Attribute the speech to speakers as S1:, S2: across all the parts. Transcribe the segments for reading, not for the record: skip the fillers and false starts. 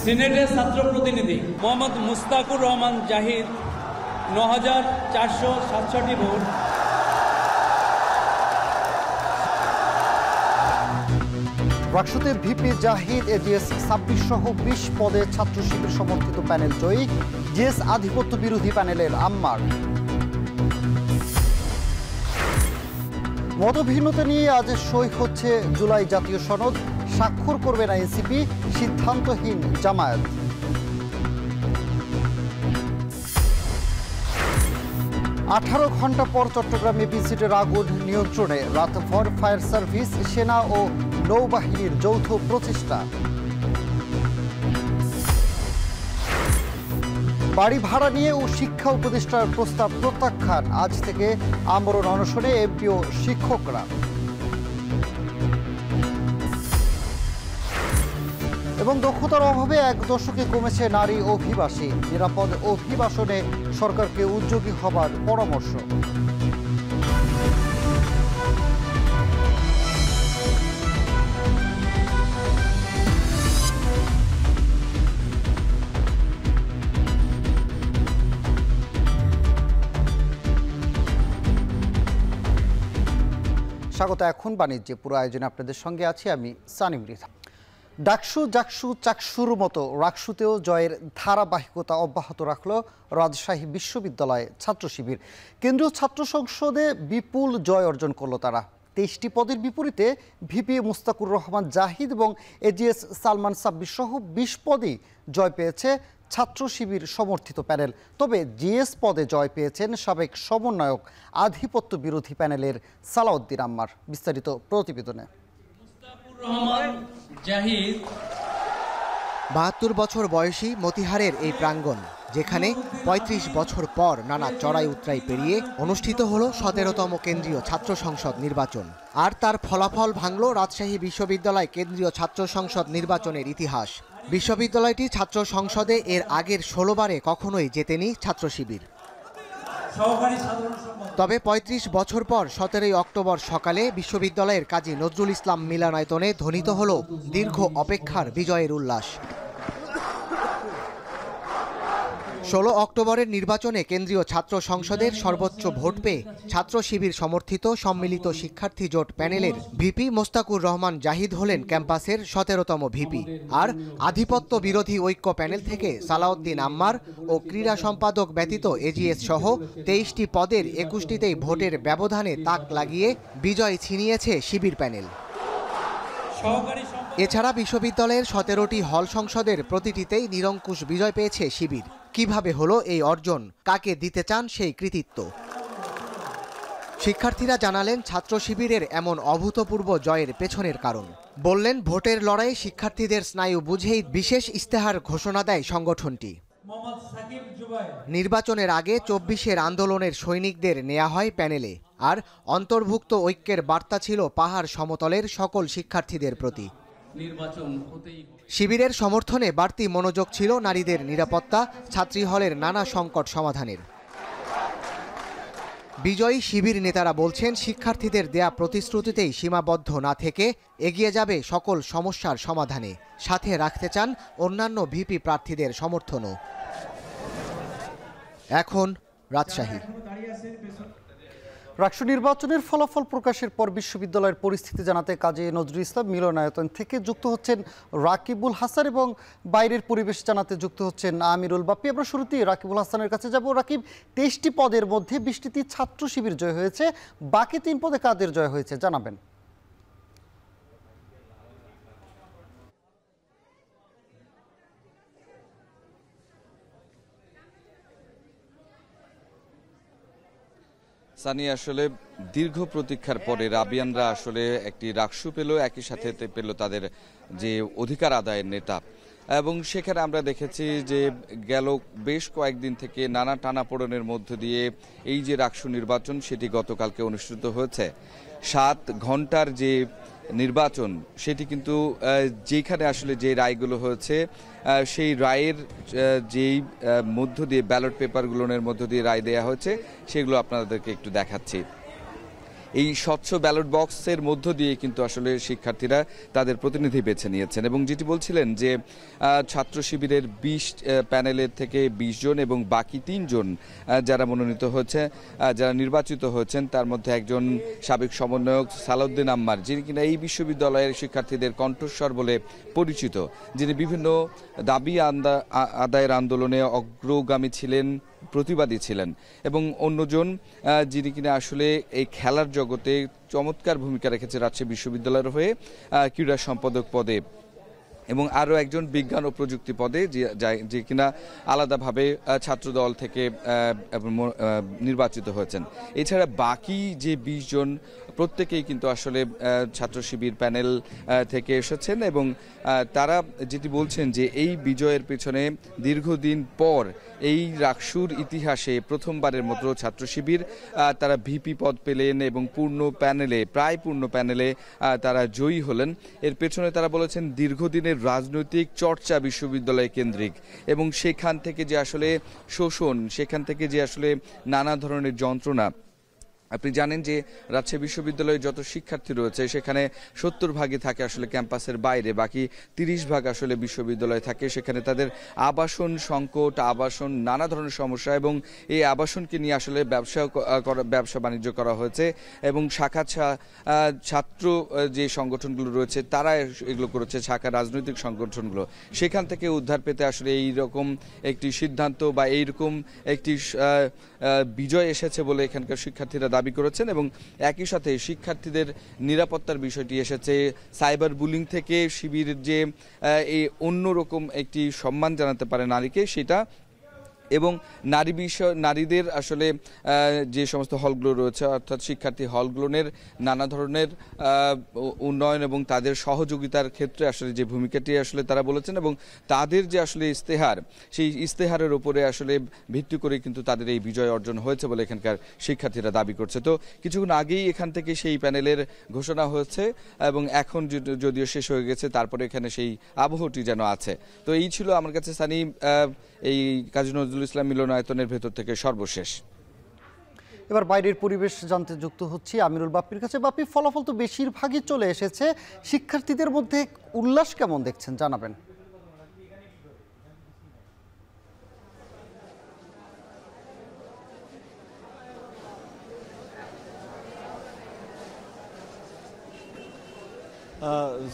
S1: সিনেটের ছাত্র প্রতিনিধি মোহাম্মদ মুস্তাকুর রহমান জাহিদ ৯,৪৬৭ ভোট।
S2: রাকসুতে ভিপি জাহিদ এজিএস ২৬ সহ ২০ পদে ছাত্র শিবির সমর্থিত প্যানেল জয়ী। জিএস আধিপত্য বিরোধী প্যানেলের আম্মার। মতভিন্নতা নিয়ে আজ সই হচ্ছে জুলাই জাতীয় সনদ, স্বাক্ষর করবে না এনসিপি, সিদ্ধান্তহীন জামায়াত। আঠারো ঘণ্টা পর চট্টগ্রামে বিসিটের আগুন নিয়ন্ত্রণে, রাতভর ফায়ার সার্ভিস, সেনা ও নৌবাহিনীর যৌথ প্রচেষ্টা। বাড়ি ভাড়া নিয়ে ও শিক্ষা উপদেষ্টার প্রস্তাব প্রত্যাখ্যান, আজ থেকে আমরণ অনশনে এমপি ও শিক্ষকরা। এবং দক্ষতার অভাবে এক দশকে কমেছে নারী অভিবাসী, নিরাপদ অভিবাসনে সরকারকে উদ্যোগী হবার পরামর্শ। স্বাগত। এখন বাণিজ্যে পুরো আয়োজনে আপনাদের সঙ্গে আছি আমি সানিম রিথা। ডাকসু জাকসু চাকসুর মতো রাকসুতেও জয়ের ধারাবাহিকতা অব্যাহত রাখল রাজশাহী বিশ্ববিদ্যালয়ে ছাত্র শিবির। কেন্দ্রীয় ছাত্র সংসদে বিপুল জয় অর্জন করল তারা। ২৩টি পদের বিপরীতে ভিপি মুস্তাকুর রহমান জাহিদ এবং এজিএস সালমান সাব্বির সহ ২০ পদেই জয় পেয়েছে ছাত্র শিবির সমর্থিত প্যানেল। তবে জিএস পদে জয় পেয়েছেন সাবেক সমন্বয়ক আধিপত্য বিরোধী প্যানেলের সালাউদ্দিন আম্মার। বিস্তারিত প্রতিবেদনে।
S3: ৭২ বছর বয়সী মতিহারের এই প্রাঙ্গণ, যেখানে ৩৫ বছর পর নানা চড়াই উতরাই পেরিয়ে অনুষ্ঠিত হলো ১৭তম কেন্দ্রীয় ছাত্র সংসদ নির্বাচন। আর তার ফলাফল ভাঙল রাজশাহী বিশ্ববিদ্যালয় কেন্দ্রীয় ছাত্র সংসদ নির্বাচনের ইতিহাস। বিশ্ববিদ্যালয়টি ছাত্র সংসদে এর আগের ১৬ বারে কখনোই জেতেনি ছাত্র শিবির। তবে ৩৫ বছর পর ১৭ই অক্টোবর সকালে বিশ্ববিদ্যালয়ের কাজী নজরুল ইসলাম মিলনায়তনে ধ্বনিত হল দীর্ঘ অপেক্ষার বিজয়ের উল্লাস। ১৬ অক্টোবরের নির্বাচনে কেন্দ্রীয় ছাত্র সংসদের সর্বোচ্চ ভোট পেয়ে ছাত্র শিবির সমর্থিত সম্মিলিত শিক্ষার্থী জোট প্যানেলের ভিপি মোস্তাকুর রহমান জাহিদ হলেন ক্যাম্পাসের ১৭তম ভিপি। আর আধিপত্য বিরোধী ঐক্য প্যানেল থেকে সালাউদ্দিন আম্মার ও ক্রীড়া সম্পাদক ব্যতীত এজিএস সহ ২৩টি পদের ২১টিতেই ভোটের ব্যবধানে তাক লাগিয়ে বিজয় ছিনিয়েছে শিবির প্যানেল। এছাড়া বিশ্ববিদ্যালয়ের ১৭টি হল সংসদের প্রতিটিতেই নিরঙ্কুশ বিজয় পেয়েছে শিবির। কিভাবে হলো এই অর্জন, কাকে দিতে চান সেই কৃতিত্ব? শিক্ষার্থীরা জানালেন ছাত্র শিবিরের এমন অভূতপূর্ব জয়ের পেছনের কারণ। বললেন, ভোটের লড়াই শিক্ষার্থীদের স্নায়ু বুঝেই বিশেষ ইস্তেহার ঘোষণা দেয় সংগঠনটি। নির্বাচনের আগে ২৪-এর আন্দোলনের সৈনিকদের নেওয়া হয় প্যানেলে। আর অন্তর্ভুক্ত ঐক্যের বার্তা ছিল পাহাড় সমতলের সকল শিক্ষার্থীদের প্রতি। শিবিরের সমর্থনে বাড়তি মনোযোগ ছিল নারীদের নিরাপত্তা, ছাত্রী হলের নানা সংকট সমাধানের। বিজয়ী শিবির নেতারা বলছেন, শিক্ষার্থীদের দেয়া প্রতিশ্রুতিতেই সীমাবদ্ধ না থেকে এগিয়ে যাবে সকল সমস্যার সমাধানে। সাথে রাখতে চান অন্যান্য ভিপি প্রার্থীদের সমর্থনও। এখন রাজশাহী।
S2: রাকসু নির্বাচনের ফলাফল প্রকাশের পর বিশ্ববিদ্যালয়ের পরিস্থিতি জানাতে কাজী নজরুল ইসলাম মিলনায়তন থেকে যুক্ত হচ্ছেন রাকিবুল হাসান এবং বাইরের পরিবেশ জানাতে যুক্ত হচ্ছেন আমিরুল বাপ্পি। আমরা শুরুতেই রাকিবুল হাসানের কাছে যাব। রাকিব, ২৩টি পদের মধ্যে ২০টিতে ছাত্র শিবির জয় হয়েছে, বাকি ৩ পদে কাদের জয় হয়েছে জানাবেন?
S4: সানি, আসলে দীর্ঘ প্রতীক্ষার পরে রাবিয়ানরা আসলে একটি রাকসু পেল, একই সাথে পেল তাদের যে অধিকার আদায়ের নেতা। এবং সেখানে আমরা দেখেছি যে গেল বেশ কয়েকদিন থেকে নানা টানাপোড়েনের মধ্য দিয়ে এই যে রাকসু নির্বাচন সেটি গতকালকে অনুষ্ঠিত হয়েছে। ৭ ঘন্টার যে নির্বাচন সেটি কিন্তু যেখানে আসলে যে রায়গুলো হয়েছে সেই রায়ের যেই মধ্য দিয়ে ব্যালট পেপারগুলোর মধ্য দিয়ে রায় দেয়া হয়েছে সেগুলো আপনাদেরকে একটু দেখাচ্ছি। এই স্বচ্ছ ব্যালট বক্সের মধ্য দিয়ে কিন্তু আসলে শিক্ষার্থীরা তাদের প্রতিনিধি বেছে নিয়েছেন। এবং যেটি বলছিলেন যে ছাত্র শিবিরের 20 প্যানেলের থেকে 20 জন এবং বাকি 3 জন যারা মনোনীত হয়েছে, যারা নির্বাচিত হয়েছেন, তার মধ্যে একজন সাবেক সমন্বয়ক সালাউদ্দিন আম্মার, যিনি কিনা এই বিশ্ববিদ্যালয়ের শিক্ষার্থীদের কণ্ঠস্বর বলে পরিচিত, যিনি বিভিন্ন দাবি আদায়ের আন্দোলনে অগ্রগামী ছিলেন, প্রতিবাদী ছিলেন। এবং অন্যজন যিনি কিনা আসলে এই খেলার জগতে চমৎকার ভূমিকা রেখেছে রাজশাহী বিশ্ববিদ্যালয়ের হয়ে ক্রীড়া সম্পাদক পদে, এবং আরও একজন বিজ্ঞান ও প্রযুক্তি পদে, যে কিনা আলাদাভাবে ছাত্রদল থেকে নির্বাচিত হয়েছেন। এছাড়া বাকি যে 20 জন প্রত্যেকেই কিন্তু আসলে ছাত্র শিবির প্যানেল থেকে এসেছেন, এবং তারা যেটি বলছেন যে এই বিজয়ের পেছনে দীর্ঘদিন পর এই রাকসুর ইতিহাসে প্রথমবারের মতো ছাত্র শিবির তারা ভিপি পদ পেলেন এবং প্রায় পূর্ণ প্যানেলে তারা জয়ী হলেন। এর পেছনে তারা বলেছেন দীর্ঘদিনের রাজনৈতিক চর্চা বিশ্ববিদ্যালয় কেন্দ্রিক, এবং সেখান থেকে যে আসলে শোষণ, সেখান থেকে যে আসলে নানা ধরনের যন্ত্রণা। আপনি জানেন যে রাজশাহী বিশ্ববিদ্যালয়ে যত শিক্ষার্থী রয়েছে সেখানে 70 ভাগই থাকে আসলে ক্যাম্পাসের বাইরে, বাকি 30 ভাগ আসলে বিশ্ববিদ্যালয়ে থাকে। সেখানে তাদের আবাসন সংকট, আবাসন নানা ধরনের সমস্যা, এবং এই আবাসনকে নিয়ে আসলে ব্যবসা বাণিজ্য করা হয়েছে, এবং ছাত্র যে সংগঠনগুলো রয়েছে তারা এগুলো করেছে, শাখা রাজনৈতিক সংগঠনগুলো। সেখান থেকে উদ্ধার পেতে আসলে এইরকম একটি সিদ্ধান্ত বা এইরকম একটি বিজয় এসেছে বলে এখানকার শিক্ষার্থীরা দাবি করেছেন। এবং একই সাথে শিক্ষার্থীদের নিরাপত্তার বিষয়টি এসেছে। সাইবার বুলিং থেকে শিবির যে এই অন্যরকম একটি সম্মান জানাতে পারে নারীকে, সেটা, এবং নারীদের আসলে যে সমস্ত হলগুলো রয়েছে, অর্থাৎ শিক্ষার্থী হলগুলোর নানা ধরনের উন্নয়ন এবং তাদের সহযোগিতার ক্ষেত্রে আসলে যে ভূমিকাটি আসলে তারা বলেছেন, এবং তাদের যে আসলে ইস্তেহার, সেই ইস্তেহারের উপরে আসলে ভিত্তি করে কিন্তু তাদের এই বিজয় অর্জন হয়েছে বলে এখানকার শিক্ষার্থীরা দাবি করছে। তো কিছুক্ষণ আগেই এখান থেকে সেই প্যানেলের ঘোষণা হয়েছে, এবং এখন যদিও শেষ হয়ে গেছে, তারপরে এখানে সেই আবহটি যেন আছে। তো এই ছিল আমার কাছে সানি এই কাজী নজরুল ইসলাম মিলনায়তনের ভেতর থেকে সর্বশেষ।
S2: এবার বাইরের পরিবেশ জানতে যুক্ত হচ্ছি আমিরুল বাপ্পির কাছে। বাপ্পি, ফলাফল তো বেশিরভাগই চলে এসেছে, শিক্ষার্থীদের মধ্যে উল্লাস কেমন দেখছেন জানাবেন।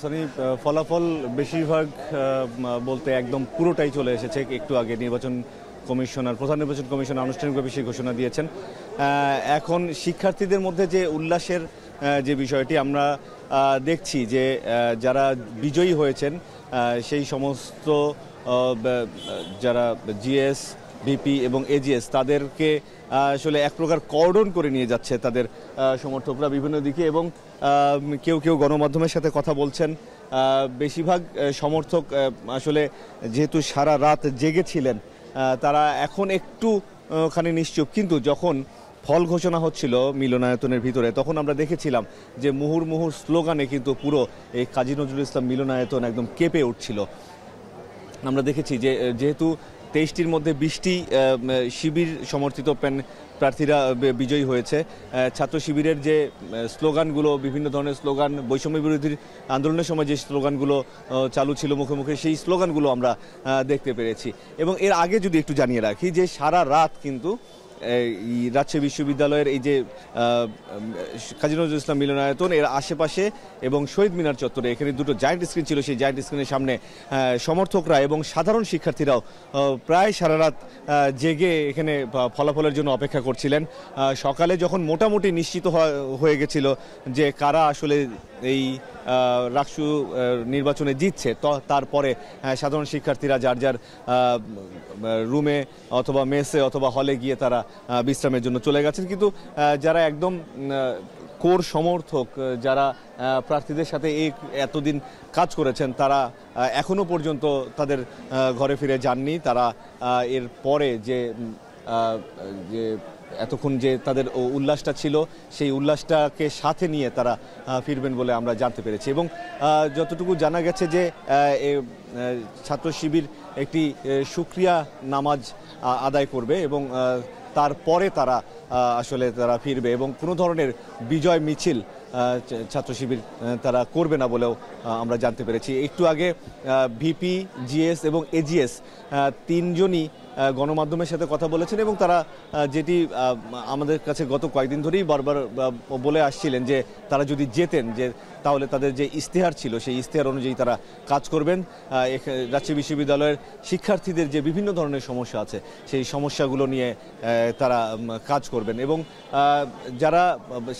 S5: সানি, ফলাফল বেশিরভাগ বলতে একদম পুরোটাই চলে এসেছে। একটু আগে প্রধান নির্বাচন কমিশনার আনুষ্ঠানিকভাবে সেই ঘোষণা দিয়েছেন। এখন শিক্ষার্থীদের মধ্যে যে উল্লাসের যে বিষয়টি আমরা দেখছি, যে যারা বিজয়ী হয়েছেন সেই সমস্ত যারা জিএস, ভিপি এবং এজিএস, তাদেরকে আসলে এক প্রকার কর্ডন করে নিয়ে যাচ্ছে তাদের সমর্থকরা বিভিন্ন দিকে, এবং কেউ কেউ গণমাধ্যমের সাথে কথা বলছেন। বেশিরভাগ সমর্থক আসলে যেহেতু সারা রাত জেগেছিলেন, তারা এখন একটু খানি নিশ্চুপ, কিন্তু যখন ফল ঘোষণা হচ্ছিল মিলনায়তনের ভিতরে, তখন আমরা দেখেছিলাম যে মুহুর্মুহুর স্লোগানে কিন্তু পুরো এই কাজী নজরুল ইসলাম মিলনায়তন একদম কেঁপে উঠছিল। আমরা দেখেছি যে যেহেতু 23টির মধ্যে 20টি শিবির সমর্থিত প্রার্থীরা বিজয়ী হয়েছে, ছাত্র শিবিরের যে স্লোগানগুলো, বিভিন্ন ধরনের স্লোগান, বৈষম্য বিরোধী আন্দোলনের সময় যে স্লোগানগুলো চালু ছিল মুখে মুখে, সেই স্লোগানগুলো আমরা দেখতে পেরেছি। এবং এর আগে যদি একটু জানিয়ে রাখি যে সারা রাত কিন্তু রাজশাহী বিশ্ববিদ্যালয়ের এই যে কাজী নজরুল ইসলাম মিলনায়তন, এর আশেপাশে এবং শহীদ মিনার চত্বরে এখানে দুটো জায়ান্ট স্ক্রিন ছিল। সেই জায়ান্ট স্ক্রিনের সামনে সমর্থকরা এবং সাধারণ শিক্ষার্থীরাও প্রায় সারা রাত জেগে এখানে ফলাফলের জন্য অপেক্ষা করছিলেন। সকালে যখন মোটামুটি নিশ্চিত হয়ে গেছিল যে কারা আসলে এই রাকসু নির্বাচনে জিতছে, তারপরে সাধারণ শিক্ষার্থীরা যার যার রুমে অথবা মেসে অথবা হলে গিয়ে তারা বিশ্রামের জন্য চলে গেছেন। কিন্তু যারা একদম কোর সমর্থক, যারা প্রার্থীদের সাথে এতদিন কাজ করেছেন, তারা এখনো পর্যন্ত তাদের ঘরে ফিরে যাননি। তারা এর পরে যে এতক্ষণ যে তাদের উল্লাসটা ছিল, সেই উল্লাসটাকে সাথে নিয়ে তারা ফিরবেন বলে আমরা জানতে পেরেছি। এবং যতটুকু জানা গেছে যে ছাত্র শিবির একটি শুকরিয়া নামাজ আদায় করবে, এবং তারপরে তারা আসলে তারা ফিরবে এবং কোনো ধরনের বিজয় মিছিল ছাত্র শিবির তারা করবে না বলেও আমরা জানতে পেরেছি। একটু আগে ভিপি, জিএস এবং এজিএস তিনজনই গণমাধ্যমের সাথে কথা বলেছেন এবং তারা যেটি আমাদের কাছে গত কয়েকদিন ধরেই বারবার বলে আসছিলেন যে তারা যদি যেতেন যে তাহলে তাদের যে ইশতেহার ছিল সেই ইশতেহার অনুযায়ী তারা কাজ করবেন। রাজশাহী বিশ্ববিদ্যালয়ের শিক্ষার্থীদের যে বিভিন্ন ধরনের সমস্যা আছে সেই সমস্যাগুলো নিয়ে তারা কাজ করবেন এবং যারা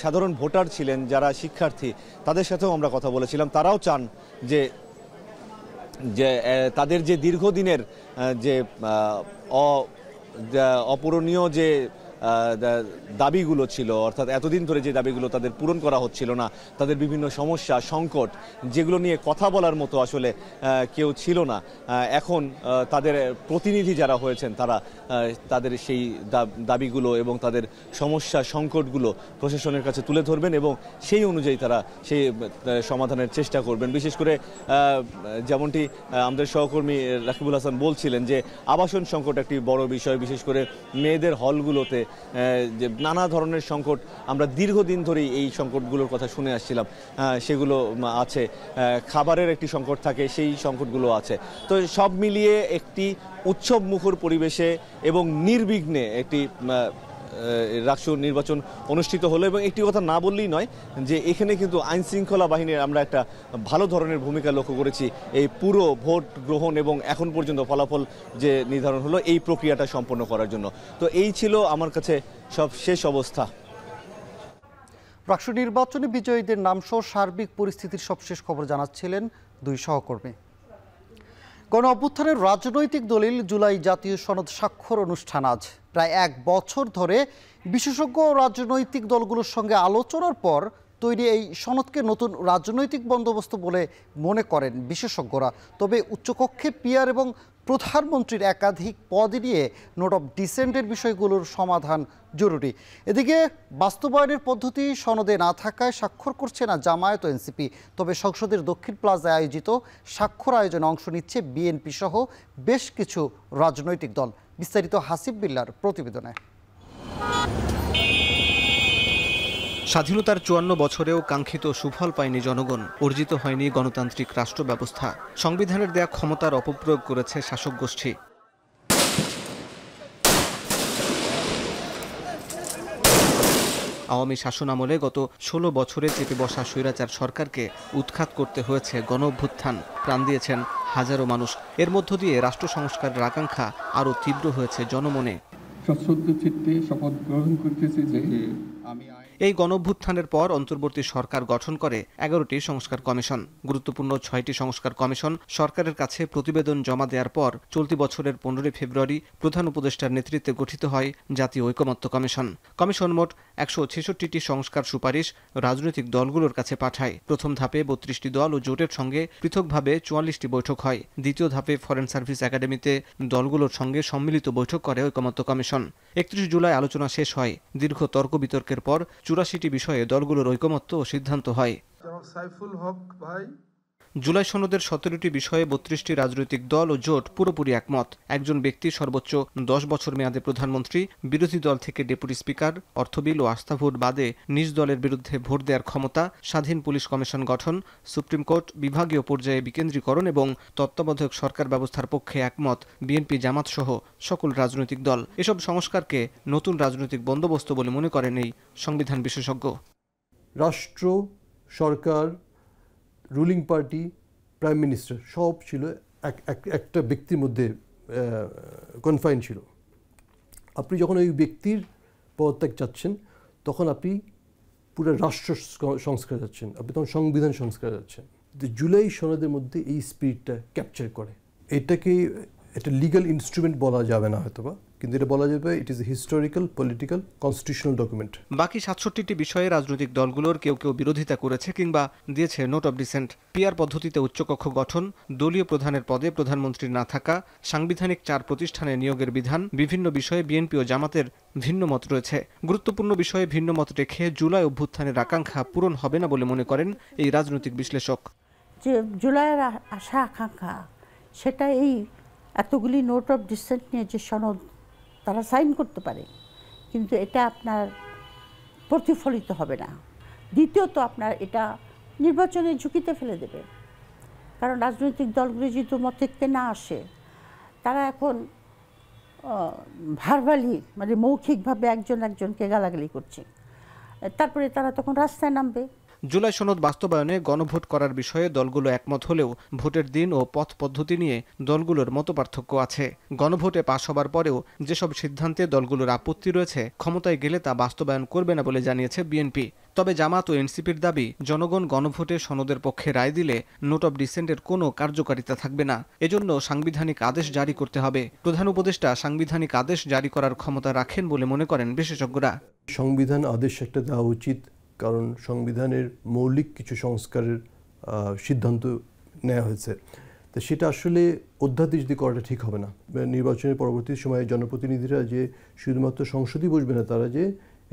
S5: সাধারণ ভোটার ছিলেন, যারা শিক্ষার্থী, তাদের সাথেও আমরা কথা বলেছিলাম। তারাও চান যে তাদের যে দীর্ঘদিনের যে অপূরণীয় যে দাবিগুলো ছিল, অর্থাৎ এতদিন ধরে যে দাবিগুলো তাদের পূরণ করা হচ্ছিল না, তাদের বিভিন্ন সমস্যা সংকট যেগুলো নিয়ে কথা বলার মতো আসলে কেউ ছিল না, এখন তাদের প্রতিনিধি যারা হয়েছেন তারা তাদের সেই দাবিগুলো এবং তাদের সমস্যা সংকটগুলো প্রশাসনের কাছে তুলে ধরবেন এবং সেই অনুযায়ী তারা সেই সমাধানের চেষ্টা করবেন। বিশেষ করে যেমনটি আমাদের সহকর্মী রাকিবুল হাসান বলছিলেন যে আবাসন সংকট একটি বড় বিষয়, বিশেষ করে মেয়েদের হলগুলোতে যে নানা ধরনের সংকট আমরা দীর্ঘদিন ধরেই এই সংকটগুলোর কথা শুনে আসছিলাম, সেগুলো আছে। খাবারের একটি সংকট থাকে, সেই সংকটগুলো আছে। তো সব মিলিয়ে একটি উৎসব মুখর পরিবেশে এবং নির্বিঘ্নে একটি রাষ্ট্র নির্বাচন অনুষ্ঠিত হলো এবং একটি কথা না বললেই নয় যে এখানে কিন্তু আইন শৃঙ্খলা বাহিনীর আমরা একটা ভালো ধরনের ভূমিকা লক্ষ্য করেছি এই পুরো ভোট গ্রহণ এবং এখন পর্যন্ত ফলাফল যে নির্ধারণ হলো এই প্রক্রিয়াটা সম্পন্ন করার জন্য। তো এই ছিল আমার কাছে সব শেষ অবস্থা।
S2: রাষ্ট্র নির্বাচনে বিজয়ীদের নামসহ সার্বিক পরিস্থিতির সবশেষ খবর জানাচ্ছিলেন দুই সহকর্মী। গণ অভ্যুত্থানের রাজনৈতিক দলিল জুলাই জাতীয় সনদ স্বাক্ষর অনুষ্ঠান আজ। প্রায় এক বছর ধরে বিশেষজ্ঞ রাজনৈতিক দলগুলোর সঙ্গে আলোচনার পর তৈরি এই সনদকে নতুন রাজনৈতিক বন্দোবস্ত বলে মনে করেন বিশেষজ্ঞরা। তবে উচ্চকক্ষে পিআর এবং প্রধানমন্ত্রীর একাধিক পদ নিয়ে নোট অফ ডিসেন্টের বিষয়গুলোর সমাধান জরুরি। এদিকে বাস্তবায়নের পদ্ধতি সনদে না থাকায় স্বাক্ষর করছে না জামায়াত ও এনসিপি। তবে সংসদের দক্ষিণ প্লাজায় আয়োজিত স্বাক্ষর আয়োজনে অংশ নিচ্ছে বিএনপি সহ বেশ কিছু রাজনৈতিক দল। বিস্তারিত হাসিব বিল্লার প্রতিবেদনে।
S6: স্বাধীনতার ৫৪ বছরেও কাঙ্ক্ষিত সুফল পায়নি জনগণ, অর্জিত হয়নি গণতান্ত্রিক রাষ্ট্র ব্যবস্থা। সংবিধানের দেয়া ক্ষমতার অপপ্রয়োগ করেছে শাসক গোষ্ঠী। আওয়ামী শাসনামলে গত ১৬ বছরে চেপে বসা স্বৈরাচার সরকারকে উৎখাত করতে হয়েছে গণ অভ্যুত্থান। প্রাণ দিয়েছেন হাজারো মানুষ। এর মধ্য দিয়ে রাষ্ট্র সংস্কারের আকাঙ্ক্ষা আরও তীব্র হয়েছে জনমনে।
S7: সশ্রদ্ধ চিত্তে শপথ গ্রহণ করতেছি যে আমি
S6: এই গণঅভ্যুত্থানের পর অন্তর্বর্তী সরকার গঠন করে ১১টি সংস্কার কমিশন। গুরুত্বপূর্ণ ৬টি সংস্কার কমিশন সরকারের কাছে প্রতিবেদন জমা দেওয়ার পর চলতি বছরের ১৫ ফেব্রুয়ারি প্রধান উপদেষ্টার নেতৃত্বে গঠিত হয় জাতীয় ঐকমত্য কমিশন। কমিশন মোট ১৬৬টি সংস্কার সুপারিশ রাজনৈতিক দলগুলোর কাছে পাঠায়। প্রথম ধাপে ৩২টি দল ও জোটের সঙ্গে পৃথকভাবে ৪৪টি বৈঠক হয়। দ্বিতীয় ধাপে ফরেন সার্ভিস একাডেমিতে দলগুলোর সঙ্গে সম্মিলিত বৈঠক করে ঐকমত্য কমিশন। ৩১ জুলাই আলোচনা শেষ হয়। দীর্ঘ তর্ক বিতর্কের পর ৮৪টি বিষয়ে দলগুলোর ঐকমত্য ও সিদ্ধান্ত হয়। জুলাই সনদের ১৭টি বিষয়ে ৩২টি রাজনৈতিক দল ও জোট পুরোপুরি একমত। একজন ব্যক্তি সর্বোচ্চ ১০ বছর মেয়াদে প্রধানমন্ত্রী, বিরোধী দল থেকে ডেপুটি স্পিকার, অর্থবিল ও আস্থা ভোট বাদে নিজ দলের বিরুদ্ধে ভোট দেওয়ার ক্ষমতা, স্বাধীন পুলিশ কমিশন গঠন, সুপ্রিম কোর্ট, বিভাগীয় পর্যায়ে বিকেন্দ্রীকরণ এবং তত্ত্বাবধায়ক সরকার ব্যবস্থার পক্ষে একমত বিএনপি, জামাত সহ সকল রাজনৈতিক দল। এসব সংস্কারকে নতুন রাজনৈতিক বন্দোবস্ত বলে মনে করেন এই সংবিধান বিশেষজ্ঞ।
S8: রাষ্ট্র, সরকার, রুলিং পার্টি, প্রাইম মিনিস্টার সব ছিল একটা ব্যক্তির মধ্যে কনফাইন ছিল। আপনি যখন ওই ব্যক্তির পদত্যাগ চাচ্ছেন তখন আপনি পুরো রাষ্ট্র সংস্কার যাচ্ছেন, আপনি তখন সংবিধান সংস্কার যাচ্ছেন। জুলাই সনদের মধ্যে এই স্পিরিটটা ক্যাপচার করে। এটাকে একটা লিগাল ইনস্ট্রুমেন্ট বলা যাবে না হয়তোবা, কিন্তু এটা বলা যাবে it is a historical, political, constitutional document.
S6: বাকি ৬৭টি বিষয়ে রাজনৈতিক দলগুলোর কেউ কেউ বিরোধিতা করেছে কিংবা দিয়েছে নোট অফ ডিসেন্ট। পিআর পদ্ধতিতে উচ্চকক্ষ গঠন, দলীয় প্রধানের পদে প্রধানমন্ত্রী না থাকা, সাংবিধানিক ৪ প্রতিষ্ঠানে নিয়োগের বিধান, বিভিন্ন বিষয়ে বিএনপি ও জামাতের ভিন্ন মত রয়েছে। গুরুত্বপূর্ণ বিষয়ে ভিন্ন মত রেখে জুলাই অভ্যুত্থানের আকাঙ্ক্ষা পূরণ হবে না বলে মনে করেন এই রাজনৈতিক বিশ্লেষক।
S9: যে জুলাইয়ের আশা আকাঙ্ক্ষা সেটা এই এতগুলি নোট অফ ডিসেন্ট নিয়ে যে সনদ তারা সাইন করতে পারে, কিন্তু এটা আপনার প্রতিফলিত হবে না। দ্বিতীয়ত আপনার এটা নির্বাচনের ঝুঁকিতে ফেলে দেবে, কারণ রাজনৈতিক দলগুলি যদি মতৈক্যে না আসে, তারা এখন ভার্বালি মানে মৌখিকভাবে একজন একজনকে গালাগালি করছে, তারপরে তারা তখন রাস্তায় নামবে।
S6: জুলাই সনদ বাস্তবায়নে গণভোট করার বিষয়ে দলগুলো একমত হলেও ভোটের দিন ও পথ পদ্ধতি নিয়ে দলগুলোর মতপার্থক্য আছে। গণভোটে পাশ হবার পরেও যেসব সিদ্ধান্তে দলগুলোর আপত্তি রয়েছে, ক্ষমতায় গেলে তা বাস্তবায়ন করবে না বলে জানিয়েছে বিএনপি। তবে জামাত ও এনসিপির দাবি, জনগণ গণভোটে সনদের পক্ষে রায় দিলে নোট অব ডিসেন্টের কোনো কার্যকারিতা থাকবে না, এজন্য সাংবিধানিক আদেশ জারি করতে হবে। প্রধান উপদেষ্টা সাংবিধানিক আদেশ জারি করার ক্ষমতা রাখেন বলে মনে করেন বিশেষজ্ঞরা।
S8: সংবিধান আদেশ একটা দেওয়া উচিত, কারণ সংবিধানের মৌলিক কিছু সংস্কারের সিদ্ধান্ত নেওয়া হয়েছে, তো সেটা আসলে অধ্যাদেশ দিয়ে করাটা ঠিক হবে না। নির্বাচনের পরবর্তী সময়ে জনপ্রতিনিধিরা যে শুধুমাত্র সংসদই বসবে না, তারা যে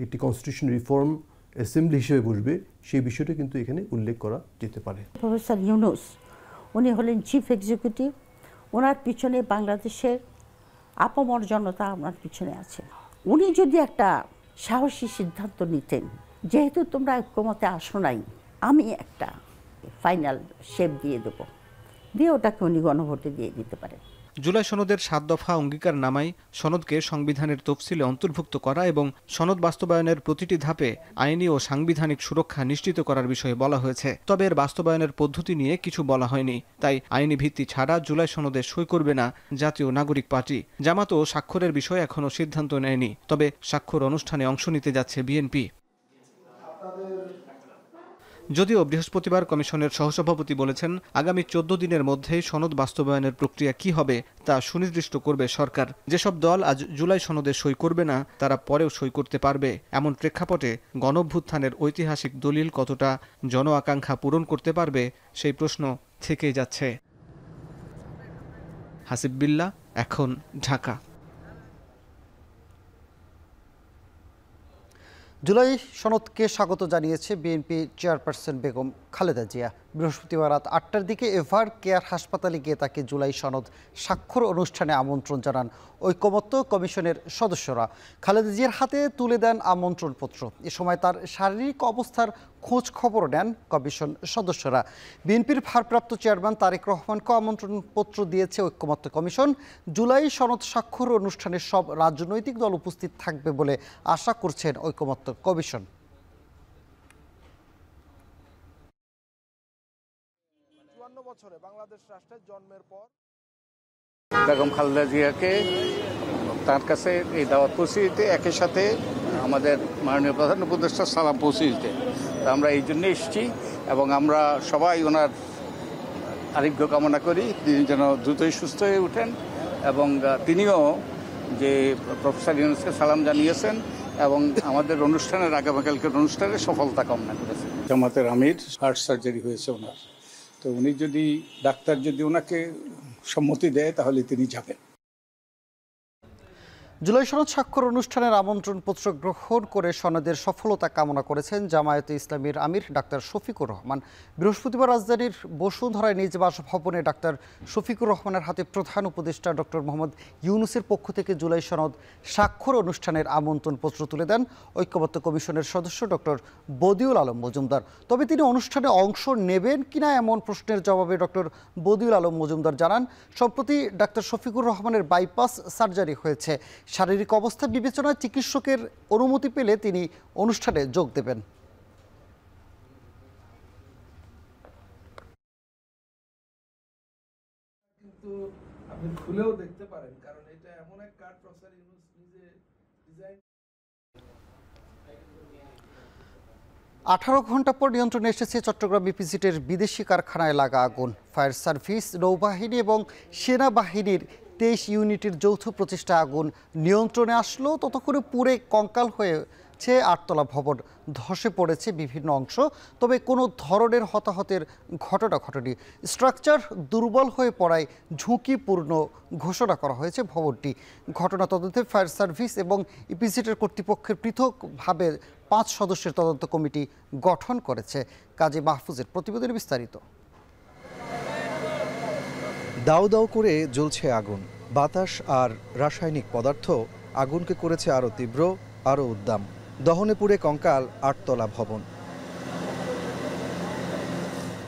S8: একটি কনস্টিটিউশন রিফর্ম অ্যাসেম্বলি হিসেবে বসবে, সেই বিষয়টা কিন্তু এখানে উল্লেখ করা যেতে পারে।
S9: প্রফেসর ইউনূস উনি হলেন চিফ এক্সিকিউটিভ, ওনার পিছনে বাংলাদেশের আপামর জনতা ওনার পিছনে আছে। উনি যদি একটা সাহসী সিদ্ধান্ত নিতেন, যেহেতু তোমরা ঐক্যমতে আসো নাই, আমি একটা ফাইনাল শেপ দিয়ে দেবো, দিয়ে ওটাকে উনি গণভোটে দিয়ে দিতে পারেন।
S6: জুলাই সনদের 7 দফা অঙ্গীকারনামায় সনদকে সংবিধানের তফসিলে অন্তর্ভুক্ত করা এবং সনদ বাস্তবায়নের প্রতিটি ধাপে আইনি ও সাংবিধানিক সুরক্ষা নিশ্চিত করার বিষয়ে বলা হয়েছে। তবে এর বাস্তবায়নের পদ্ধতি নিয়ে কিছু বলা হয়নি। তাই আইনি ভিত্তি ছাড়া জুলাই সনদে সই করবে না জাতীয় নাগরিক পার্টি। জামাতও স্বাক্ষরের বিষয়ে এখনও সিদ্ধান্ত নেয়নি, তবে স্বাক্ষর অনুষ্ঠানে অংশ নিতে যাচ্ছে বিএনপি। যদিও বৃহস্পতিবার কমিশনের সহসভাপতি বলেছেন, আগামী 14 দিনের মধ্যেই সনদ বাস্তবায়নের প্রক্রিয়া কি হবে তা সুনির্দিষ্ট করবে সরকার। যেসব দল আজ জুলাই সনদে সই করবে না, তারা পরেও সই করতে পারবে। এমন প্রেক্ষাপটে গণঅভ্যুত্থানের ঐতিহাসিক দলিল কতটা জন আকাঙ্ক্ষা পূরণ করতে পারবে, সেই প্রশ্ন থেকেই যাচ্ছে। হাসিব বিল্লাহ, এখন, ঢাকা।
S2: জুলাই সনদকে স্বাগত জানিয়েছে বিএনপি চেয়ারপারসন বেগম খালেদা জিয়া। বৃহস্পতিবার রাত 8টার দিকে এভার কেয়ার হাসপাতালে গিয়ে তাকে জুলাই সনদ স্বাক্ষর অনুষ্ঠানে আমন্ত্রণ জানান ঐকমত্য কমিশনের সদস্যরা। খালেদা জিয়ার হাতে তুলে দেন আমন্ত্রণপত্র। এ সময় তার শারীরিক অবস্থার খোঁজ খবর নেন কমিশন সদস্যরা। বিএনপির ভারপ্রাপ্ত চেয়ারম্যান তারেক রহমানকে আমন্ত্রণপত্র দিয়েছে ঐকমত্য কমিশন। জুলাই সনদ স্বাক্ষর অনুষ্ঠানে সব রাজনৈতিক দল উপস্থিত থাকবে বলে আশা করছেন ঐকমত্য কমিশন।
S10: বছরে বাংলাদেশ রাষ্ট্রের জন্মের পর
S11: বেগম খালেদা জিয়াকে তার কাছে এই দাওয়াত পৌঁছে দিতে, একই সাথে আমাদের মাননীয় প্রধান উপদেষ্টা সালাম পৌঁছে দিতে আমরা এই জন্য এসেছি, এবং আমরা সবাই ওনার আরোগ্য কামনা করি, তিনি যেন দ্রুতই সুস্থ হয়ে ওঠেন, এবং তিনিও যে প্রফেসর ইউনূসকে সালাম জানিয়েছেন এবং আমাদের অনুষ্ঠানের আগামীকালকের অনুষ্ঠানে সফলতা কামনা করেছেন। জামাতের আমির হার্ট সার্জারি হয়েছে ওনার, তো উনি যদি ডাক্তার যদি ওনাকে সম্মতি দেয় তাহলে তিনি যাবেন।
S2: জুলাই সনদ স্বাক্ষর অনুষ্ঠানের আমন্ত্রণপত্র গ্রহণ করে সনদের সফলতা কামনা করেছেন জামায়াতে ইসলামীর আমির ডাক্তার শফিকুর রহমান। বৃহস্পতিবার রাজধানীর বসুন্ধরায় নিজ বাসভবনে ডাক্তার শফিকুর রহমানের হাতে প্রধান উপদেষ্টা ডক্টর মোহাম্মদ ইউনূসের পক্ষ থেকে জুলাই সনদ স্বাক্ষর অনুষ্ঠানের আমন্ত্রণপত্র তুলে দেন ঐক্যমত্য কমিশনের সদস্য ডক্টর বদিউল আলম মজুমদার। তবে তিনি অনুষ্ঠানে অংশ নেবেন কিনা এমন প্রশ্নের জবাবে ডক্টর বদিউল আলম মজুমদার জানান, সম্প্রতি ডাক্তার শফিকুর রহমানের বাইপাস সার্জারি হয়েছে। শারীরিক অবস্থা বিবেচনায় চিকিৎসকের অনুমতি পেলে তিনি অনুষ্ঠানে যোগ দেবেন।
S10: কিন্তু আপনি খুলেও দেখতে পারেন, কারণ এটা এমন এক কার্ড প্রফেসর ইউনূস নিজে ডিজাইন।
S2: 18 ঘন্টা পর নিয়ন্ত্রণে এসেছে চট্টগ্রাম ইপিজেডের বিদেশি কারখানায় লাগা আগুন। ফায়ার সার্ভিস, নৌবাহিনী এবং সেনাবাহিনীর 23 ইউনিটের যৌথ প্রচেষ্টা আগুন নিয়ন্ত্রণে আসলো। ততক্ষণে পুড়ে কঙ্কাল হয়েছে 8তলা ভবন, ধসে পড়েছে বিভিন্ন অংশ, তবে কোনো ধরনের হতাহতের ঘটনা ঘটেনি। স্ট্রাকচার দুর্বল হয়ে পড়ায় ঝুঁকিপূর্ণ ঘোষণা করা হয়েছে ভবনটি। ঘটনা তদন্তে ফায়ার সার্ভিস এবং ইপিজেডের কর্তৃপক্ষের পৃথকভাবে 5 সদস্যের তদন্ত কমিটি গঠন করেছে। কাজী মাহফুজের প্রতিবেদনে বিস্তারিত।
S12: দাউ দাউ করে জ্বলছে আগুন। বাতাস আর রাসায়নিক পদার্থ আগুনকে করেছে আরও তীব্র, আরও উদ্দাম। দহনে পুড়ে কঙ্কাল 8তলা ভবন।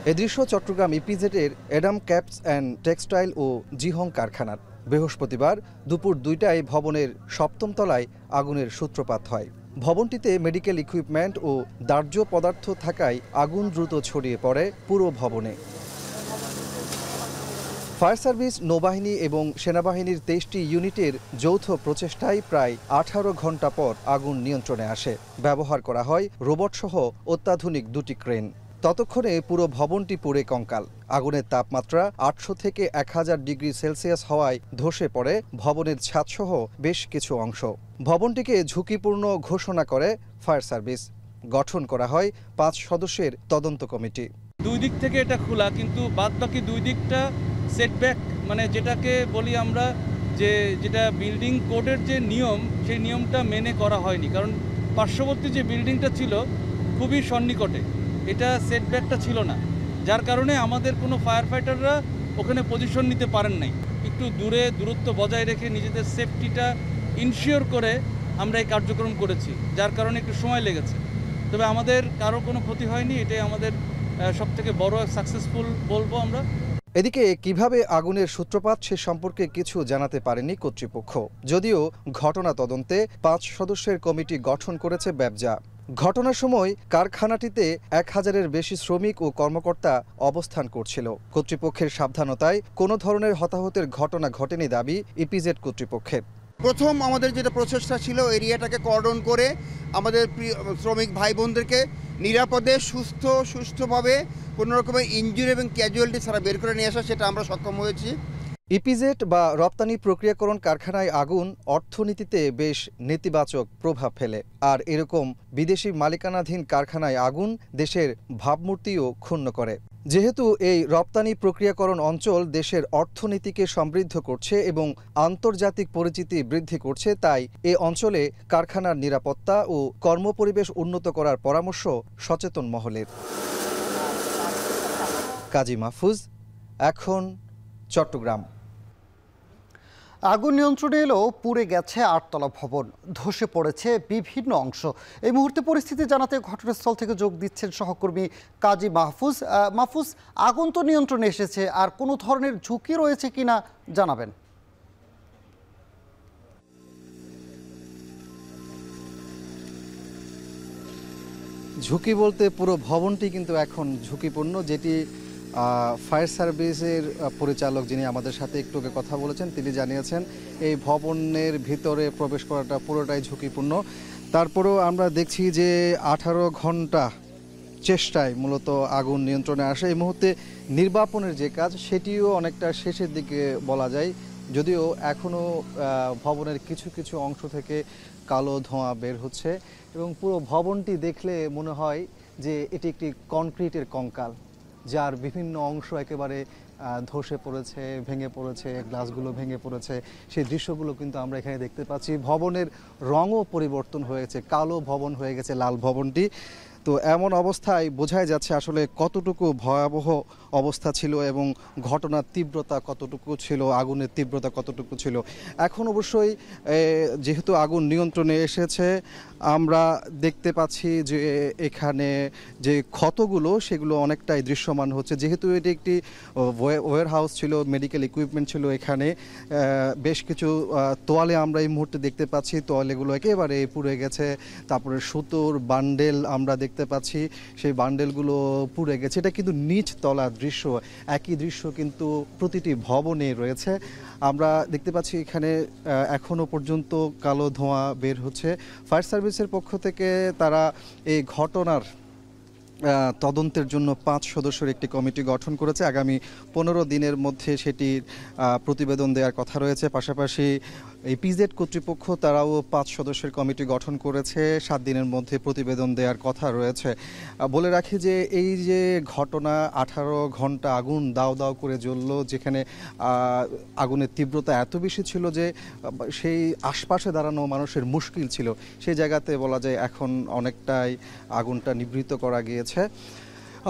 S12: এ দৃশ্য চট্টগ্রাম ইপিজেডের এডাম ক্যাপস অ্যান্ড টেক্সটাইল ও জিহং কারখানার। বৃহস্পতিবার দুপুর 2টায় ভবনের 7ম তলায় আগুনের সূত্রপাত হয়। ভবনটিতে মেডিকেল ইকুইপমেন্ট ও দাহ্য পদার্থ থাকায় আগুন দ্রুত ছড়িয়ে পড়ে পুরো ভবনে। ফায়ার সার্ভিস, নৌবাহিনী এবং সেনাবাহিনীর 23টি ইউনিটের যৌথ প্রচেষ্টায় প্রায় 18 ঘণ্টা পর আগুন নিয়ন্ত্রণে আসে। ব্যবহার করা হয় রোবটসহ অত্যাধুনিক 2টি ক্রেন। ততক্ষণে পুরো ভবনটি পুড়ে কঙ্কাল। আগুনের তাপমাত্রা 800 থেকে 1000 ডিগ্রি সেলসিয়াস হওয়ায় ধসে পড়ে ভবনের ছাদসহ বেশ কিছু অংশ। ভবনটিকে ঝুঁকিপূর্ণ ঘোষণা করে ফায়ার সার্ভিস। গঠন করা হয় 5 সদস্যের তদন্ত কমিটি।
S1: দুই দিক থেকে এটা খোলা, কিন্তু বাদবাকি দুই দিকটা সেটব্যাক, মানে যেটাকে বলি আমরা যেটা বিল্ডিং কোডের যে নিয়ম, সেই নিয়মটা মেনে করা হয়নি। কারণ পার্শ্ববর্তী যে বিল্ডিংটা ছিল খুবই সন্নিকটে, এটা সেটব্যাকটা ছিল না, যার কারণে আমাদের কোনো ফায়ার ফাইটাররা ওখানে পজিশন নিতে পারেন নাই। একটু দূরত্ব বজায় রেখে নিজেদের সেফটিটা ইনশিওর করে আমরা এই কার্যক্রম করেছি, যার কারণে একটু সময় লেগেছে। তবে আমাদের কারো কোনো ক্ষতি হয়নি, এটাই আমাদের সবথেকে বড় সাকসেসফুল বলবো আমরা।
S12: এদিকে কিভাবে আগুনের সূত্রপাত সে সম্পর্কে কিছু জানাতে পারেনি কর্তৃপক্ষ, যদিও ঘটনা তদন্তে 5 সদস্যের কমিটি গঠন করেছে ব্যবজা। ঘটনার সময় কারখানাটিতে 1000-এর বেশি শ্রমিক ও কর্মকর্তা অবস্থান করছিল। কর্তৃপক্ষের সাবধানতায় কোনো ধরনের হতাহতের ঘটনা ঘটেনি দাবি ইপিজেড কর্তৃপক্ষের।
S13: প্রথম আমাদের যেটা প্রচেষ্টা ছিল, এরিয়াটাকে কর্ডন করে আমাদের শ্রমিক ভাই বোনদেরকে নিরাপদে সুস্থভাবে কোনো রকমের ইনজুরি এবং ক্যাজুয়ালিটি ছাড়া বের করে নিয়ে আসা, সেটা আমরা সক্ষম হয়েছি।
S12: ইপিজেড বা রপ্তানি প্রক্রিয়াকরণ কারখানায় আগুন অর্থনীতিতে বেশ নেতিবাচক প্রভাব ফেলে। আর এরকম বিদেশি মালিকানাধীন কারখানায় আগুন দেশের ভাবমূর্তিও ক্ষুণ্ণ করে। যেহেতু এই রপ্তানি প্রক্রিয়াকরণ অঞ্চল দেশের অর্থনীতিকে সমৃদ্ধ করছে এবং আন্তর্জাতিক পরিচিতি বৃদ্ধি করছে, তাই এ অঞ্চলে কারখানার নিরাপত্তা ও কর্মপরিবেশ উন্নত করার পরামর্শ সচেতন মহলের। কাজী মাহফুজ, এখন চট্টগ্রাম।
S2: আগুন নিয়ন্ত্রণে এলেও পুড়ে গেছে 8তলা ভবন, ধসে পড়েছে বিভিন্ন অংশ। এই মুহূর্তে পরিস্থিতি জানাতে ঘটনাস্থল থেকে যোগ দিচ্ছেন সহকর্মী কাজী মাহফুজ। মাহফুজ, আগুন তো নিয়ন্ত্রণে এসেছে, আর কোনো ধরনের ঝুঁকি রয়েছে কিনা জানাবেন।
S12: ঝুঁকি বলতে পুরো ভবনটি কিন্তু এখন ঝুঁকিপূর্ণ, যেটি ফায়ার সার্ভিসের পরিচালক যিনি আমাদের সাথে একটু আগে কথা বলেছেন তিনি জানিয়েছেন এই ভবনের ভিতরে প্রবেশ করাটা পুরোটাই ঝুঁকিপূর্ণ। তারপরেও আমরা দেখছি যে 18 ঘন্টা চেষ্টায় মূলত আগুন নিয়ন্ত্রণে আসে। এই মুহূর্তে নির্বাপনের যে কাজ সেটিও অনেকটা শেষের দিকে বলা যায়, যদিও এখনও ভবনের কিছু কিছু অংশ থেকে কালো ধোঁয়া বের হচ্ছে এবং পুরো ভবনটি দেখলে মনে হয় যে এটি একটি কনক্রিটের কঙ্কাল, যার বিভিন্ন অংশ একেবারে ধসে পড়েছে, ভেঙে পড়েছে, গ্লাসগুলো ভেঙে পড়েছে। সেই দৃশ্যগুলো কিন্তু আমরা এখানে দেখতে পাচ্ছি। ভবনের রঙও পরিবর্তন হয়েছে, কালো ভবন হয়ে গেছে লাল ভবনটি। তো এমন অবস্থায় বোঝাই যাচ্ছে আসলে কতটুকু ভয়াবহ অবস্থা ছিল এবং ঘটনার তীব্রতা কতটুকু ছিল, আগুনের তীব্রতা কতটুকু ছিল। এখন অবশ্যই যেহেতু আগুন নিয়ন্ত্রণে এসেছে, আমরা দেখতে পাচ্ছি যে এখানে যে ক্ষতগুলো সেগুলো অনেকটাই দৃশ্যমান হচ্ছে। যেহেতু এটি একটি ওয়্যার হাউস ছিল, মেডিকেল ইকুইপমেন্ট ছিল, এখানে বেশ কিছু তোয়ালে আমরা এই মুহূর্তে দেখতে পাচ্ছি, তোয়ালেগুলো একেবারে পুড়ে গেছে। তারপরে সুতোর বান্ডেল আমরা দেখতে পাচ্ছি, সেই বান্ডেলগুলো পুড়ে গেছে। এটা কিন্তু নিচ তলার দৃশ্য, একই দৃশ্য কিন্তু প্রতিটি ভবনে রয়েছে। আমরা দেখতে পাচ্ছি এখানে এখনো পর্যন্ত কালো ধোঁয়া বের হচ্ছে। ফায়ার সার্ভিসের পক্ষ থেকে তারা এই ঘটনার তদন্তের জন্য 5 সদস্যের একটি কমিটি গঠন করেছে। আগামী 15 দিনের মধ্যে সেটির প্রতিবেদন দেওয়ার কথা রয়েছে। পাশাপাশি ইপিজেড কর্তৃপক্ষ তারাও 5 সদস্যের কমিটি গঠন করেছে, 7 দিনের মধ্যে প্রতিবেদন দেওয়ার কথা রয়েছে। বলে রাখি যে এই যে ঘটনা, 18 ঘন্টা আগুন দাও দাও করে জ্বলল, যেখানে আগুনের তীব্রতা এত বেশি ছিল যে সেই আশপাশে দাঁড়ানো মানুষের মুশকিল ছিল। সেই জায়গাতে বলা যায় এখন অনেকটাই আগুনটা নিবৃত্ত করা গিয়েছে।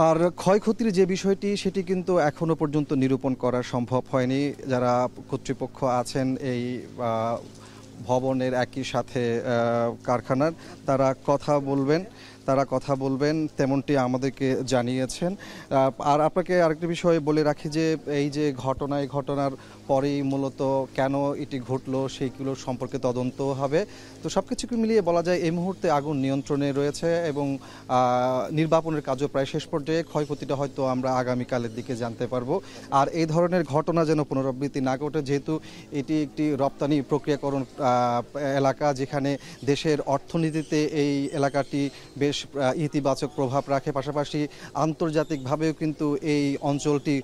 S12: আর ক্ষয়ক্ষতির যে বিষয়টি সেটি কিন্তু এখনো পর্যন্ত নিরূপণ করা সম্ভব হয়নি। যারা কর্তৃপক্ষ আছেন এই ভবনের একই সাথে কারখানার তারা কথা বলবেন তেমনটি আমাদেরকে জানিয়েছেন। আর আপনাকে আরেকটি বিষয় বলে রাখি যে এই যে ঘটনার পরেই মূলত কেন এটি ঘটলো সেইগুলো সম্পর্কে তদন্ত হবে। তো সব কিছুকে মিলিয়ে বলা যায় এই মুহূর্তে আগুন নিয়ন্ত্রণে রয়েছে এবং নির্বাপনের কাজও প্রায় শেষ পর্যায়ে। ক্ষয়ক্ষতিটা হয়তো আমরা আগামীকালের দিকে জানতে পারবো। আর এই ধরনের ঘটনা যেন পুনরাবৃত্তি না ঘটে, যেহেতু এটি একটি রপ্তানি প্রক্রিয়াকরণ এলাকা, যেখানে দেশের অর্থনীতিতে এই এলাকাটি বেশ ইতিবাচক প্রভাব রাখে, পাশাপাশি আন্তর্জাতিকভাবেও কিন্তু এই অঞ্চলটি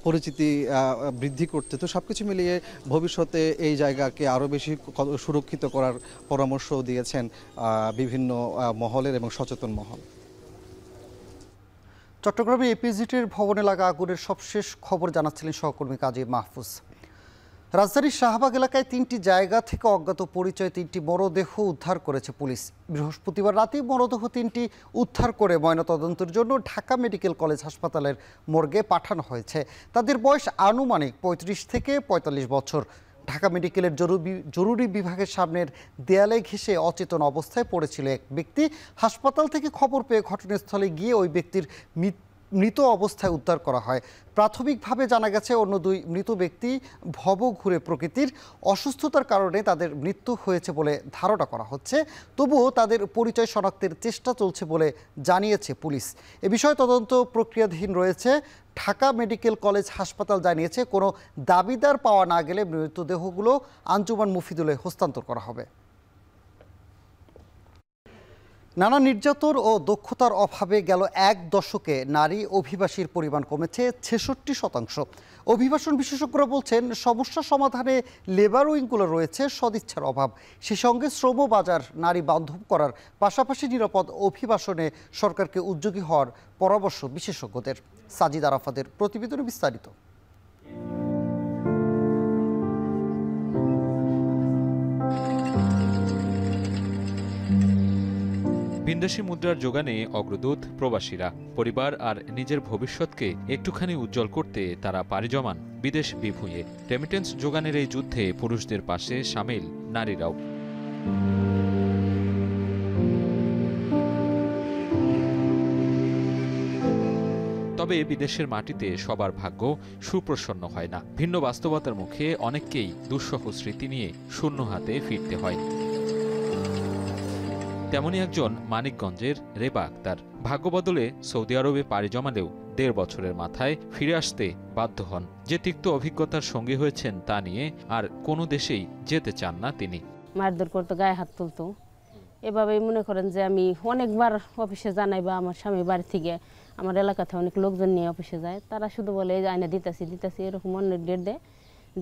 S12: পরিচিতি বৃদ্ধি করতে। তো সবকিছু মিলিয়ে ভবিষ্যতে এই জায়গাকে আরও বেশি সুরক্ষিত করার পরামর্শ দিয়েছেন বিভিন্ন মহলের এবং সচেতন মহল।
S2: চট্টগ্রামে এপিজিটির ভবনে লাগা আগুনের সবশেষ খবর জানাচ্ছিলেন সহকর্মী কাজী মাহফুজ। রাজধানীর শাহবাগ এলাকায় 3টি জায়গা থেকে অজ্ঞাত পরিচয় 3টি মরদেহ উদ্ধার করেছে পুলিশ। বৃহস্পতিবার রাতেই মরদেহ 3টি উদ্ধার করে ময়নাতদন্তের জন্য ঢাকা মেডিকেল কলেজ হাসপাতালের মর্গে পাঠানো হয়েছে। তাদের বয়স আনুমানিক 35 থেকে 45 বছর। ঢাকা মেডিকেলের জরুরি বিভাগের সামনের দেয়ালে ঘেঁষে অচেতন অবস্থায় পড়েছিল এক ব্যক্তি। হাসপাতাল থেকে খবর পেয়ে ঘটনাস্থলে গিয়ে ওই ব্যক্তির মৃত অবস্থায় উদ্ধার করা হয়। প্রাথমিকভাবে জানা গেছে অন্য 2 মৃত ব্যক্তি ভবঘুরে প্রকৃতির, অসুস্থতার কারণে তাদের মৃত্যু হয়েছে বলে ধারণা করা হচ্ছে। তবুও তাদের পরিচয় শনাক্তের চেষ্টা চলছে বলে জানিয়েছে পুলিশ। এ বিষয়ে তদন্ত প্রক্রিয়াধীন রয়েছে। ঢাকা মেডিকেল কলেজ হাসপাতাল জানিয়েছে কোনো দাবিদার পাওয়া না গেলে মৃতদেহগুলো আঞ্জুমান মুফিদুলে হস্তান্তর করা হবে। নানা নির্যাতন ও দক্ষতার অভাবে গেল 1 দশকে নারী অভিবাসীর পরিমাণ কমেছে 66%। অভিবাসন বিশেষজ্ঞরা বলছেন সমস্যা সমাধানে লেবার উইংগুলো রয়েছে সদিচ্ছার অভাব। সেই সঙ্গে শ্রম বাজার নারী বান্ধব করার পাশাপাশি নিরাপদ অভিবাসনে সরকারকে উদ্যোগী হওয়ার পরামর্শ বিশেষজ্ঞদের। সাজিদ আরাফাতের প্রতিবেদনে বিস্তারিত।
S14: ভিনদেশি মুদ্রার যোগানে অগ্রদূত প্রবাসীরা। পরিবার আর নিজের ভবিষ্যৎকে একটুখানি উজ্জ্বল করতে তারা পাড়ি জমান বিদেশ বিভুঁইয়ে। রেমিটেন্স যোগানের এই যুদ্ধে পুরুষদের পাশে সামিল নারীরাও। তবে বিদেশের মাটিতে সবার ভাগ্য সুপ্রসন্ন হয় না। ভিন্ন বাস্তবতার মুখে অনেককেই দুঃসহ স্মৃতি নিয়ে শূন্য হাতে ফিরতে হয়। তেমনই একজন মানিকগঞ্জের রেবা আক্তার। ভাগ্য বদলে সৌদি আরবে পাড়ি জমালেও 1.5 বছরের মাথায় ফিরে আসতে বাধ্য হন। যে তিক্ত অভিজ্ঞতার সঙ্গী হয়েছেন তা নিয়ে আর কোনো দেশেই যেতে চান না তিনি।
S15: মারধর করতো, গায়ে হাত তুলতো। এভাবেই মনে করেন যে আমি অনেকবার অফিসে জানাই বা আমার স্বামী বাড়ি থেকে আমার এলাকাতে অনেক লোকজন নিয়ে অফিসে যায়, তারা শুধু বলে যে আয়না দিতেছি এরকম অনেক ডেট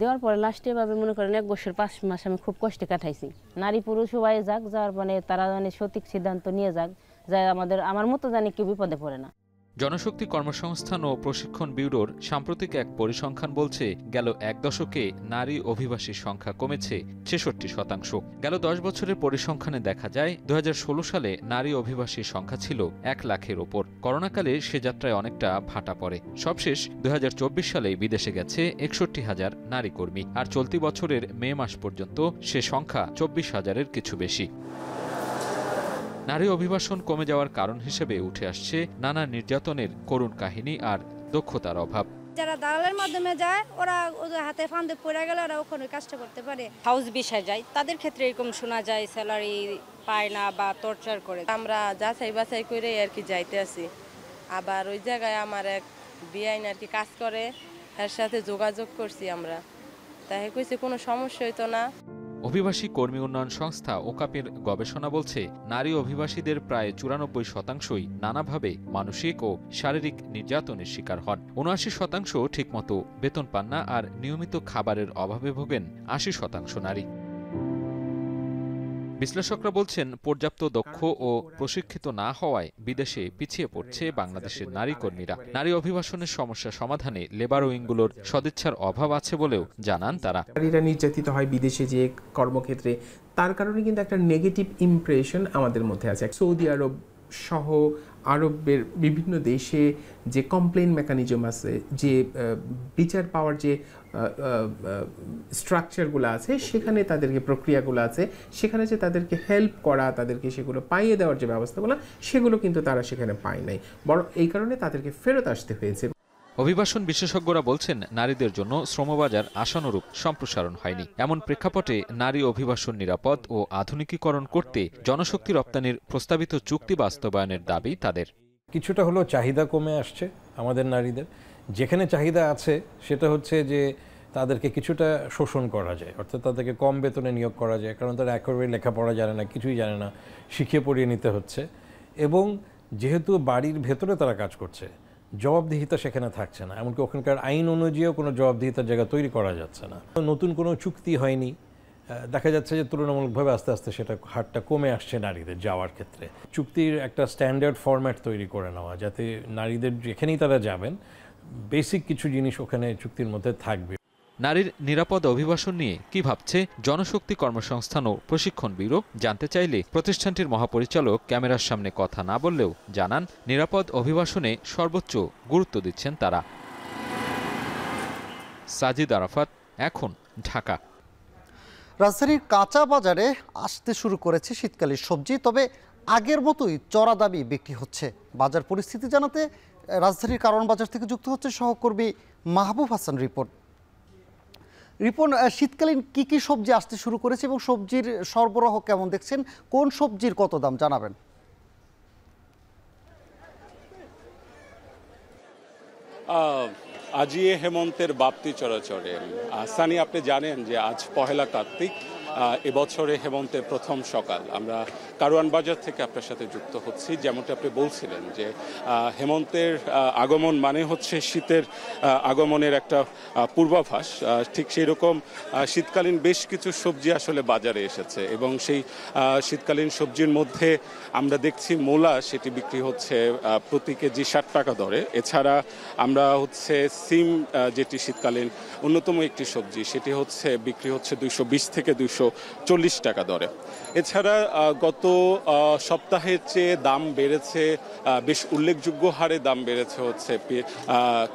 S15: দেওয়ার পরে লাস্টে এভাবে মনে করেন 1 বছর 5 মাস আমি খুব কষ্টে কাটাইছি। নারী পুরুষ সবাই যাওয়ার মানে তারা সঠিক সিদ্ধান্ত নিয়ে যায় আমার মতো জানি কেউ বিপদে পড়ে না।
S14: জনশক্তি কর্মসংস্থান ও প্রশিক্ষণ ব্যুরোর সাম্প্রতিক এক পরিসংখ্যান বলছে গেল 1 দশকে নারী অভিবাসীর সংখ্যা কমেছে 66%। গেল 10 বছরের পরিসংখ্যানে দেখা যায় 2016 সালে নারী অভিবাসীর সংখ্যা ছিল 1 লাখের ওপর। করোনাকালে সে যাত্রায় অনেকটা ভাটা পড়ে। সবশেষ 2024 সালে বিদেশে গেছে 61,000 নারী কর্মী। আর চলতি বছরের মে মাস পর্যন্ত সে সংখ্যা 24,000-এর কিছু বেশি। নারী অভিবাসন কমে যাওয়ার কারণ হিসেবে উঠে আসছে নানা নির্যাতনের করুণ কাহিনী আর দক্ষতার অভাব।
S16: যারা দালালের মাধ্যমে যায় ওরা ওদের হাতে ফান্দে পড়ে গেলে ওরা ওখানে কাজটা করতে পারে।
S17: হাউস বিষয় যায় তাদের ক্ষেত্রে এরকম শোনা যায় স্যালারি পায় না বা টর্চার করে।
S18: আমরা যাচাই বাছাই করে আর কি যাইতে আছি। আবার ওই জায়গায় আমার এক বেআইন আর কি কাজ করে, এর সাথে যোগাযোগ করছি আমরা, তাই কইছে কোনো সমস্যা হইতো না।
S14: অভিবাসী কর্মী উন্নয়ন সংস্থা ওকাপের গবেষণা বলছে নারী অভিবাসীদের প্রায় 94%ই নানাভাবে মানসিক ও শারীরিক নির্যাতনের শিকার হন। 79% ঠিকমতো বেতন পান না আর নিয়মিত খাবারের অভাবে ভোগেন 80% নারী। বিশ্লেষকরা বলছেন পর্যাপ্ত দক্ষ ও প্রশিক্ষিত না হওয়ায় বিদেশে পিছিয়ে পড়ছে বাংলাদেশের নারী কর্মীরা। নারী অভিবাসনের সমস্যা সমাধানে লেবার উইংগুলোর সদিচ্ছার অভাব আছে বলেও জানান তারা।
S19: নারীরা নির্যাতিত হয় বিদেশে যে কর্মক্ষেত্রে, তার কারণে কিন্তু একটা নেগেটিভ ইমপ্রেশন আমাদের মধ্যে আছে। সৌদি আরব সহ আরবের বিভিন্ন দেশে যে কমপ্লেন মেকানিজম আছে, যে বিচার পাওয়ার যে স্ট্রাকচারগুলো আছে, সেখানে তাদেরকে প্রক্রিয়াগুলো আছে, সেখানে যে তাদেরকে হেল্প করা, তাদেরকে সেগুলো পাইয়ে দেওয়ার যে ব্যবস্থাগুলো, সেগুলো কিন্তু তারা সেখানে পায় নাই, বরং এই কারণে তাদেরকে ফেরত আসতে হয়েছে।
S14: অভিবাসন বিশেষজ্ঞরা বলছেন, নারীদের জন্য শ্রমবাজার আশানুরূপ সম্প্রসারণ হয়নি। এমন প্রেক্ষাপটে নারী অভিবাসন নিরাপদ ও আধুনিকীকরণ করতে জনশক্তি রপ্তানির প্রস্তাবিত চুক্তি বাস্তবায়নের দাবি তাদের।
S20: কিছুটা হলেও চাহিদা কমে আসছে আমাদের নারীদের। যেখানে চাহিদা আছে সেটা হচ্ছে যে তাদেরকে কিছুটা শোষণ করা যায়, অর্থাৎ তাদেরকে কম বেতনে নিয়োগ করা যায়, কারণ তারা একেবারে লেখাপড়া জানে না, কিছুই জানে না, শিখিয়ে পড়িয়ে নিতে হচ্ছে। এবং যেহেতু বাড়ির ভেতরে তারা কাজ করছে, জবাবদিহিতা সেখানে থাকছে না, এমনকি ওখানকার আইন অনুযায়ীও কোনো জবাবদিহিতার জায়গা তৈরি করা যাচ্ছে না। নতুন কোনো চুক্তি হয়নি, দেখা যাচ্ছে যে তুলনামূলকভাবে আস্তে আস্তে সেটা হারটা কমে আসছে নারীদের যাওয়ার ক্ষেত্রে। চুক্তির একটা স্ট্যান্ডার্ড ফরম্যাট তৈরি করে নেওয়া, যাতে নারীদের যেখানেই তারা যাবেন বেসিক কিছু জিনিস ওখানে চুক্তির মধ্যে থাকবে।
S14: নারীর নিরাপদ অভিবাসন নিয়ে কি ভাবছে জনশক্তি কর্মসংস্থান ও প্রশিক্ষণ ব্যুরো জানতে চাইলে প্রতিষ্ঠানটির মহাপরিচালক ক্যামেরার সামনে কথা না বললেও জানান, নিরাপদ অভিবাসনে সর্বোচ্চ গুরুত্ব দিচ্ছেন তারা। সাজিদ আরাফাত, এখন, ঢাকা।
S2: রাজধানীর কাঁচা বাজারে আসতে শুরু করেছে শীতকালীন সবজি, তবে আগের মতোই চড়া দামে বিক্রি হচ্ছে। বাজার পরিস্থিতি জানাতে রাজধানীর কারওয়ান বাজার থেকে যুক্ত হচ্ছে সহকর্মী মাহবুব হাসান রিপন। শীতকালীন কি কি সবজি আসতে শুরু করেছে এবং সবজির সরবরাহ কেমন দেখছেন, কোন সবজির কত দাম জানাবেন?
S21: আজিয়ে হেমন্তের বাপ্তি চরাচরে সানি, আপনি জানেন যে আজ পহেলা কার্তিক, এবছরে হেমন্তের প্রথম সকাল। আমরা কারওয়ান বাজার থেকে আপনার সাথে যুক্ত হচ্ছি। যেমনটা আপনি বলছিলেন যে হেমন্তের আগমন মানে হচ্ছে শীতের আগমনের একটা পূর্বাভাস, ঠিক সেই রকম শীতকালীন বেশ কিছু সবজি আসলে বাজারে এসেছে এবং সেই শীতকালীন সবজির মধ্যে আমরা দেখছি মূলা, সেটি বিক্রি হচ্ছে প্রতি কেজি 60 টাকা দরে। এছাড়া আমরা হচ্ছে সিম, যেটি শীতকালীন অন্যতম একটি সবজি, সেটি হচ্ছে বিক্রি হচ্ছে 220 থেকে 240 টাকা দরে। এছাড়া গত সপ্তাহের চেয়ে দাম বেড়েছে, বেশ উল্লেখযোগ্য হারে দাম বেড়েছে হচ্ছে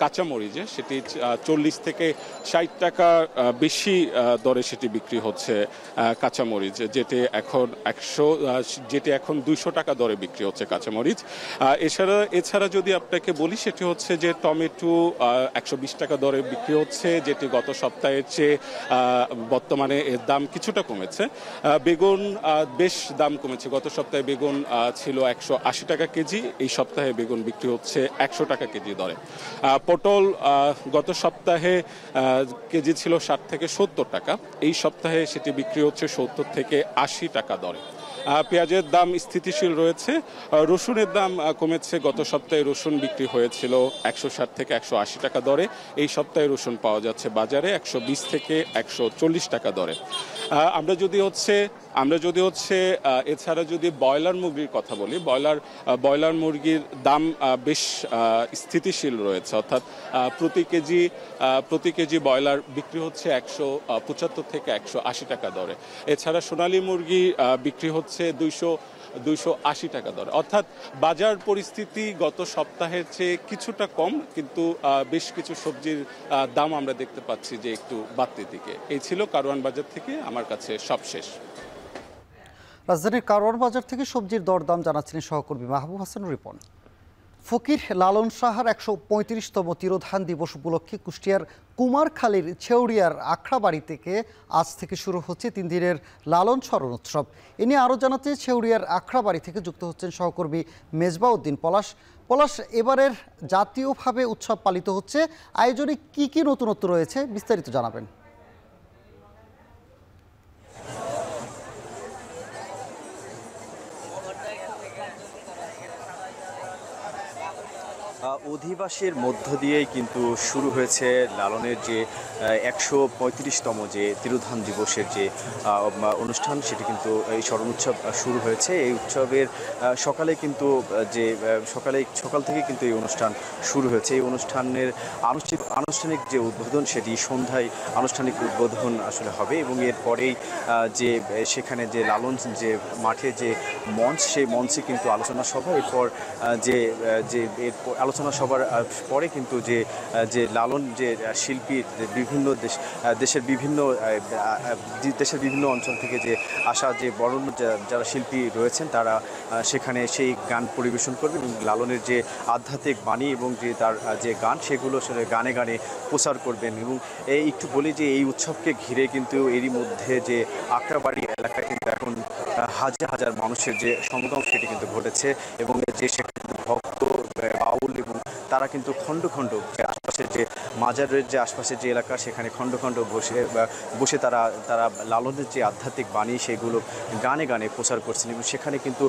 S21: কাঁচামরিচে, সেটি 40 থেকে 60 টাকা বেশি দরে সেটি বিক্রি হচ্ছে কাঁচামরিচ, যেটি এখন 200 টাকা দরে বিক্রি হচ্ছে কাঁচামরিচ। এছাড়া যদি আপনাকে বলি, সেটি হচ্ছে যে টমেটো 120 টাকা দরে বিক্রি হচ্ছে, যেটি গত সপ্তাহের চেয়ে বর্তমানে এর দাম কিছুটা কমেছে। বেগুন বেশ দাম কমেছে, গত সপ্তাহে বেগুন ছিল 180 টাকা কেজি, এই সপ্তাহে বেগুন বিক্রি হচ্ছে 100 টাকা কেজি দরে। পটল গত সপ্তাহে কেজি ছিল 60 থেকে 70 টাকা, এই সপ্তাহে সেটি বিক্রি হচ্ছে 70 থেকে 80 টাকা দরে। পেঁয়াজের দাম স্থিতিশীল রয়েছে। রসুনের দাম কমেছে, গত সপ্তাহে রসুন বিক্রি হয়েছিল 160 থেকে 180 টাকা দরে, এই সপ্তাহে রসুন পাওয়া যাচ্ছে বাজারে 120 থেকে 140 টাকা দরে। আমরা যদি হচ্ছে এছাড়া যদি ব্রয়লার মুরগির কথা বলি, ব্রয়লার মুরগির দাম বেশ স্থিতিশীল রয়েছে, অর্থাৎ প্রতি কেজি ব্রয়লার বিক্রি হচ্ছে 175 থেকে 180 টাকা দরে। এছাড়া সোনালী মুরগি বিক্রি হচ্ছে 280 টাকা দরে। অর্থাৎ বাজার পরিস্থিতি গত সপ্তাহের চেয়ে কিছুটা কম, কিন্তু বেশ কিছু সবজির দাম আমরা দেখতে পাচ্ছি যে একটু বাড়তির দিকে। এই ছিল কারওয়ান বাজার থেকে আমার কাছে সবশেষ।
S2: রাজধানীর কারওয়ান বাজার থেকে সবজির দরদাম জানাচ্ছিলেন সহকর্মী মাহবুব হাসান রিপন। ফকির লালন শাহর 135তম তিরোধান দিবস উপলক্ষে কুষ্টিয়ার কুমারখালীর ছেউড়িয়ার আখড়াবাড়ি থেকে আজ থেকে শুরু হচ্ছে 3 দিনের লালন স্মরণ উৎসব। এ নিয়ে আরও জানাতে ছেউড়িয়ার আখড়াবাড়ি থেকে যুক্ত হচ্ছেন সহকর্মী মেজবাউদ্দিন পলাশ। এবারের জাতীয়ভাবে উৎসব পালিত হচ্ছে, আয়োজনে কি কি নতুনত্ব রয়েছে বিস্তারিত জানাবেন।
S3: অধিবাসের মধ্য দিয়েই কিন্তু শুরু হয়েছে লালনের যে 135তম যে তিরোধান দিবসের যে অনুষ্ঠান, সেটি কিন্তু এই স্মরণ উৎসব শুরু হয়েছে। এই উৎসবের সকাল থেকে কিন্তু এই অনুষ্ঠান শুরু হয়েছে। এই অনুষ্ঠানের আনুষ্ঠানিক যে উদ্বোধন, সেটি সন্ধ্যায় আনুষ্ঠানিক উদ্বোধন আসলে হবে এবং এরপরেই যে সেখানে যে লালন যে মাঠে যে মঞ্চ, সেই মঞ্চে কিন্তু আলোচনা সভা, এরপর আলোচনা সভার পরে কিন্তু যে লালন যে শিল্পী বিভিন্ন দেশের বিভিন্ন অঞ্চল থেকে যে আসা যে বরণ্য যারা শিল্পী রয়েছেন, তারা সেখানে সেই গান পরিবেশন করবে এবং লালনের যে আধ্যাত্মিক বাণী এবং যে তার যে গান, সেগুলো আসলে গানে গানে প্রচার করবেন। এবং একটু বলি যে এই উৎসবকে ঘিরে কিন্তু এরই মধ্যে যে আকরাবাড়ি এলাকায় কিন্তু এখন হাজার হাজার মানুষের যে সমাগম, সেটি কিন্তু ঘটেছে এবং যে সেখানে ভক্ত বাউল এবং তারা কিন্তু খণ্ড খণ্ড যে আশপাশের যে মাজারের যে আশপাশের যে এলাকা, সেখানে খণ্ড খণ্ড বসে তারা লালনের যে আধ্যাত্মিক বাণী, সেগুলো গানে গানে প্রচার করছেন। এবং সেখানে কিন্তু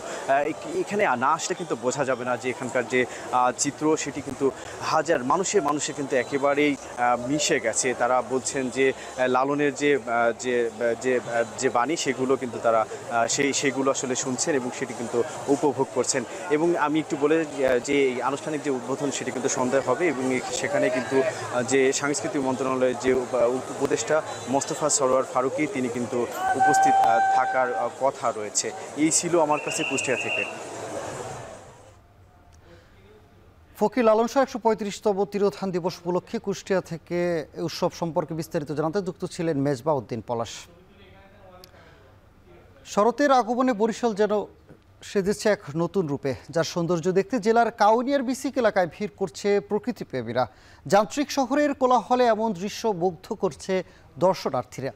S3: এখানে না আসলে কিন্তু বোঝা যাবে না যে এখানকার যে চিত্র, সেটি কিন্তু হাজার মানুষে কিন্তু একেবারেই মিশে গেছে। তারা বলছেন যে লালনের যে বাণী, সেগুলো কিন্তু তারা সেইগুলো আসলে শুনছেন এবং সেটি কিন্তু উপভোগ করছেন। এবং আমি একটু বলে যে এই আনুষ্ঠানিক যে উদ্বোধন, সেটি কিন্তু সন্ধ্যায় হবে এবং সেখানে কিন্তু যে সাংস্কৃতিক মন্ত্রণালয়ের যে উপদেষ্টা মোস্তফা সরোয়ার ফারুকী, তিনি কিন্তু উপস্থিত থাকার কথা রয়েছে। এই ছিল আমার কাছে কুষ্টিয়া থেকে।
S2: ফকির লালন শাহ 135তম তিরোধান দিবস উপলক্ষে কুষ্টিয়া থেকে উৎসব সম্পর্কে বিস্তারিত জানাতে যুক্ত ছিলেন মেজবা উদ্দিন পলাশ। শরতের আগমনে বরিশাল যেন সেজেছে এক নতুন রূপে, যার সৌন্দর্য দেখতে জেলার কাউনিয়ার বিসিক এলাকায় ভিড় করছে প্রকৃতিপ্রেমীরা। যান্ত্রিক শহরের কোলাহলে এমন দৃশ্য মুগ্ধ করছে দর্শনার্থীরা।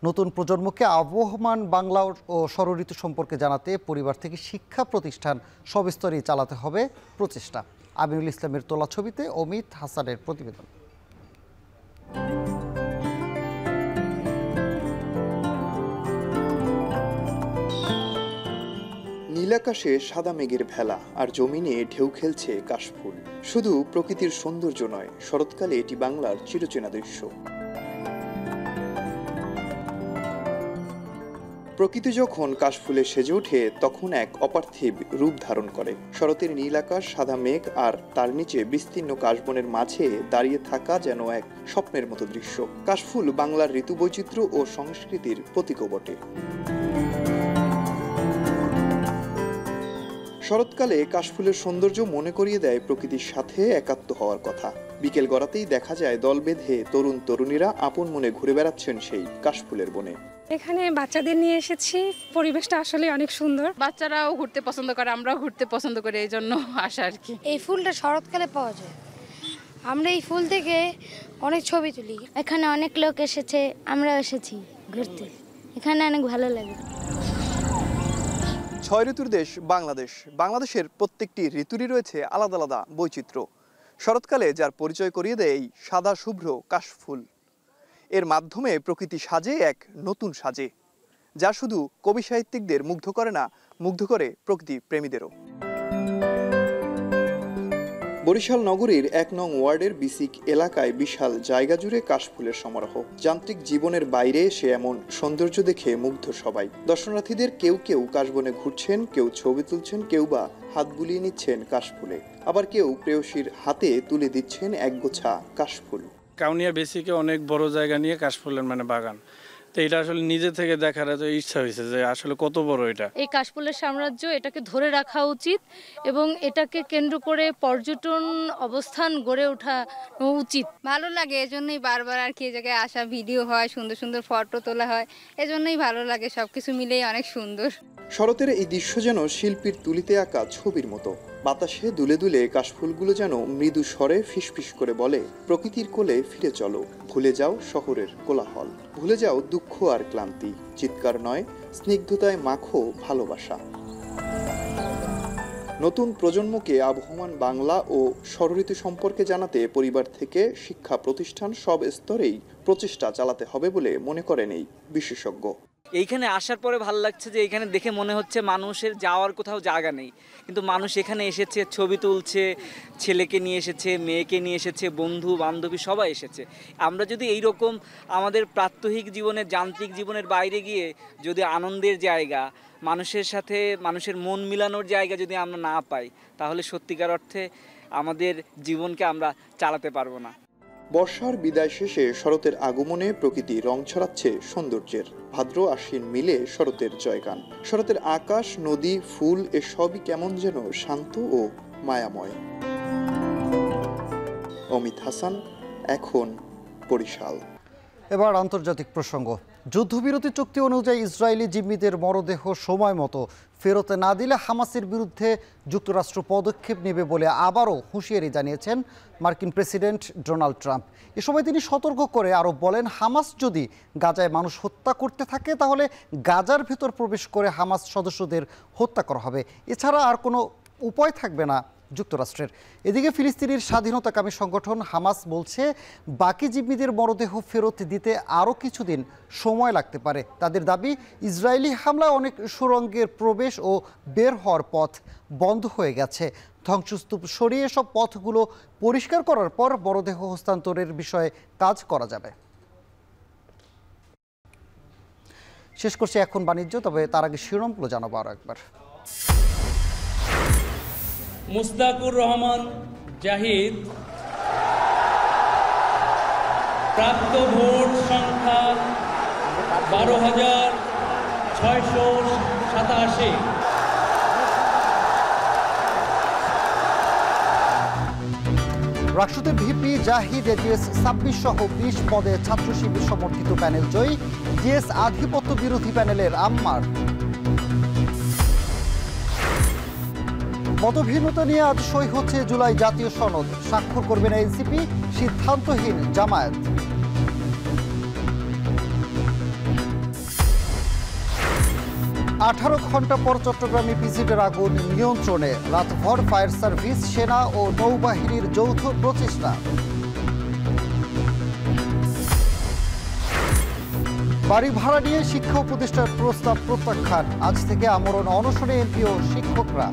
S2: নতুন প্রজন্মকে আবহমান বাংলা ও ষড়ঋতু সম্পর্কে জানাতে পরিবার থেকে শিক্ষা প্রতিষ্ঠান সব স্তরেই চালাতে হবে প্রচেষ্টা। আমিনুল ইসলামের তোলা ছবিতে অমিত হাসানের প্রতিবেদন।
S22: নীলাকাশে সাদা মেঘের ভেলা আর জমিনে ঢেউ খেলছে কাশফুল। শুধু প্রকৃতির সৌন্দর্য নয়, শরৎকালে এটি বাংলার চিরচেনা দৃশ্য। প্রকৃতি যখন কাশফুলে সেজে ওঠে, তখন এক অপার্থিব রূপ ধারণ করে। শরতের নীল আকাশ, সাদা মেঘ আর তার নিচে বিস্তীর্ণ কাশবনের মাঝে দাঁড়িয়ে থাকা যেন এক স্বপ্নের মতো দৃশ্য। কাশফুল বাংলার ঋতু বৈচিত্র্য ও সংস্কৃতির প্রতীকও বটে। শরৎকালে কাশফুলের সৌন্দর্য মনে করিয়ে দেয় প্রকৃতির সাথে একাত্ম হওয়ার কথা। বিকেল গড়াতেই দেখা যায় দল বেঁধে তরুণ তরুণীরা আপন মনে ঘুরে বেড়াচ্ছেন সেই কাশফুলের বনে।
S23: এখানে বাচ্চাদের নিয়ে এসেছি, পরিবেশটা আসলে অনেক সুন্দর।
S24: বাচ্চারাও ঘুরতে পছন্দ করে, আমরাও ঘুরতে পছন্দ করি, এই জন্য আসা আর কি।
S25: এই ফুলটা শরৎকালে পাওয়া যায়, আমরা এই ফুল থেকে অনেক ছবি তুলি। এখানে অনেক লোক এসেছে, আমরাও এসেছি ঘুরতে, এখানে অনেক ভালো লাগে।
S22: 6 ঋতুর দেশ বাংলাদেশ। বাংলাদেশের প্রত্যেকটি ঋতুরই রয়েছে আলাদা আলাদা বৈচিত্র্য। শরৎকালে যার পরিচয় করিয়ে দেয় এই সাদা শুভ্র কাশফুল। এর মাধ্যমে প্রকৃতি সাজে এক নতুন সাজে, যা শুধু কবি সাহিত্যিকদের মুগ্ধ করে না, মুগ্ধ করে প্রকৃতি প্রেমীদেরও। বরিশাল নগরীর 1 নং ওয়ার্ডের বিসিক এলাকায় বিশাল জায়গা জুড়ে কাশফুলের সমারোহ। যান্ত্রিক জীবনের বাইরে এসে এমন সৌন্দর্য দেখে মুগ্ধ সবাই। দর্শনার্থীদের কেউ কেউ কাশবনে ঘুরছেন, কেউ ছবি তুলছেন, কেউ বা হাত বুলিয়ে নিচ্ছেন কাশফুলে, আবার কেউ প্রেয়সীর হাতে তুলে দিচ্ছেন একগোছা কাশফুল।
S26: কাউনিয়া বেসিকে অনেক বড় জায়গা নিয়ে কাশফুলের বাগান, তো এটা আসলে নিজে থেকে দেখার এত ইচ্ছা হয়েছে যে আসলে কত বড় এটা।
S27: এই কাশফুলের সাম্রাজ্য, এটাকে ধরে রাখা উচিত এবং এটাকে কেন্দ্র করে পর্যটন অবস্থান গড়ে ওঠা উচিত।
S28: ভালো লাগে, এজন্যই বারবার আর কি এই জায়গায় আসা, ভিডিও হয়, সুন্দর সুন্দর ফটো তোলা হয়, এজন্যই ভালো লাগে। সবকিছু মিলেই অনেক সুন্দর।
S22: শরতের এই দৃশ্য যেন শিল্পীর তুলিতে আঁকা ছবির মতো। বাতাসে দুলে দুলে কাশফুলগুলো যেন মৃদু স্বরে ফিসফিস করে বলে, প্রকৃতির কোলে ফিরে চলো, ভুলে যাও শহরের কোলাহল, ভুলে যাও দুঃখ আর ক্লান্তি, চিৎকার নয় স্নিগ্ধতায় মাখো ভালোবাসা। নতুন প্রজন্মকে আবহমান বাংলা ও ষড়ঋতু সম্পর্কে জানাতে পরিবার থেকে শিক্ষা প্রতিষ্ঠান সব স্তরেই প্রচেষ্টা চালাতে হবে বলে মনে করেন এই বিশেষজ্ঞ।
S4: এইখানে আসার পরে ভালো লাগছে যে এইখানে দেখে মনে হচ্ছে মানুষের যাওয়ার কোথাও জায়গা নেই, কিন্তু মানুষ এখানে এসেছে, ছবি তুলছে, ছেলেকে নিয়ে এসেছে, মেয়েকে নিয়ে এসেছে, বন্ধু বান্ধবী সবাই এসেছে। আমরা যদি এই রকম আমাদের প্রাত্যহিক জীবনে, যান্ত্রিক জীবনের বাইরে গিয়ে যদি আনন্দের জায়গা, মানুষের সাথে মানুষের মন মিলানোর জায়গা যদি আমরা না পাই, তাহলে সত্যিকার অর্থে আমাদের জীবনকে আমরা চালাতে পারবো না।
S22: বর্ষার বিদায় শেষে শরতের আগমনে প্রকৃতি রং ছড়াচ্ছে সৌন্দর্যের। ভাদ্র আশ্বিন মিলে শরতের জয়গান। শরতের আকাশ, নদী, ফুল এসবই কেমন যেন শান্ত ও মায়াময়। অমিত হাসান, এখন বরিশাল।
S2: এবার আন্তর্জাতিক প্রসঙ্গ। যুদ্ধবিরতি চুক্তি অনুযায়ী ইসরায়েলি জিম্মিদের মরদেহ সময় মতো ফেরত না দিলে হামাসের বিরুদ্ধে যুক্তরাষ্ট্র পদক্ষেপ নেবে বলে আবারও হুঁশিয়ারি জানিয়েছেন মার্কিন প্রেসিডেন্ট ডোনাল্ড ট্রাম্প। এ সময় তিনি সতর্ক করে আরও বলেন, হামাস যদি গাজায় মানুষ হত্যা করতে থাকে তাহলে গাজার ভেতর প্রবেশ করে হামাস সদস্যদের হত্যা করা হবে। এছাড়া আর কোনো উপায় থাকবে না যুক্তরাষ্ট্রের। এদিকে ফিলিস্তিনের স্বাধীনতাকামী সংগঠন হামাস বলছে বাকি জিম্মিদের মরদেহ ফেরত দিতে আরও কিছুদিন সময় লাগতে পারে। তাদের দাবি, ইসরায়েলি হামলায় অনেক সুড়ঙ্গের প্রবেশ ও বের হওয়ার পথ বন্ধ হয়ে গেছে। ধ্বংসস্তূপ সরিয়ে সব পথগুলো পরিষ্কার করার পর মরদেহ হস্তান্তরের বিষয়ে কাজ করা যাবে। শেষ করছি এখন বাণিজ্য, তবে তার আগে শিরোনামগুলো জানাবো আরও একবার।
S5: মুস্তাকুর রহমান জাহিদ প্রাপ্ত ভোট সংখ্যা 12,687।
S2: রাকসুতের ভিপি জাহিদ এজিএস 26 সহ 20 পদে ছাত্র শিবির সমর্থিত প্যানেল জয়ী। জিএস আধিপত্য বিরোধী প্যানেলের আম্মার। মতভিন্নতা নিয়ে আজ সই হচ্ছে জুলাই জাতীয় সনদ। স্বাক্ষর করবে না এনসিপি, সিদ্ধান্তহীন জামায়াত। আঠারো ঘন্টা পর চট্টগ্রামে পিজিটের আগুন নিয়ন্ত্রণে। রাতভর ফায়ার সার্ভিস, সেনা ও নৌবাহিনীর যৌথ প্রচেষ্টা। বাড়ি ভাড়া নিয়ে শিক্ষা উপদেষ্টার প্রস্তাব প্রত্যাখ্যান। আজ থেকে আমরণ অনশনে এমপি ও শিক্ষকরা।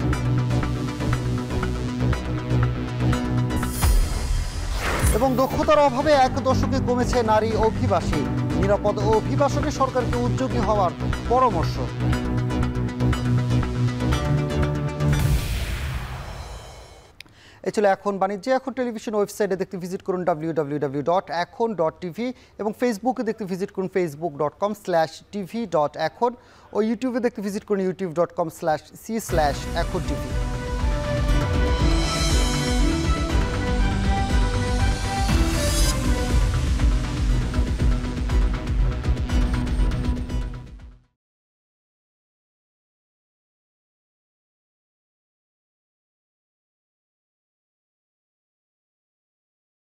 S2: এবং দক্ষতার অভাবে এক দশকে কমেছে নারী অভিবাসী। নিরাপদ অভিবাসনে সরকারকে উদ্যোগী হওয়ার পরামর্শ। এ ছিল এখন বাণিজ্যে। এখন টেলিভিশন ওয়েবসাইটে দেখতে ভিজিট করুন www.ekhon.tv এবং ফেসবুকে দেখতে ভিজিট করুন facebook.com/tv.ekhon ও ইউটিউবে দেখতে ভিজিট করুন youtube.com/c/ekhon tv।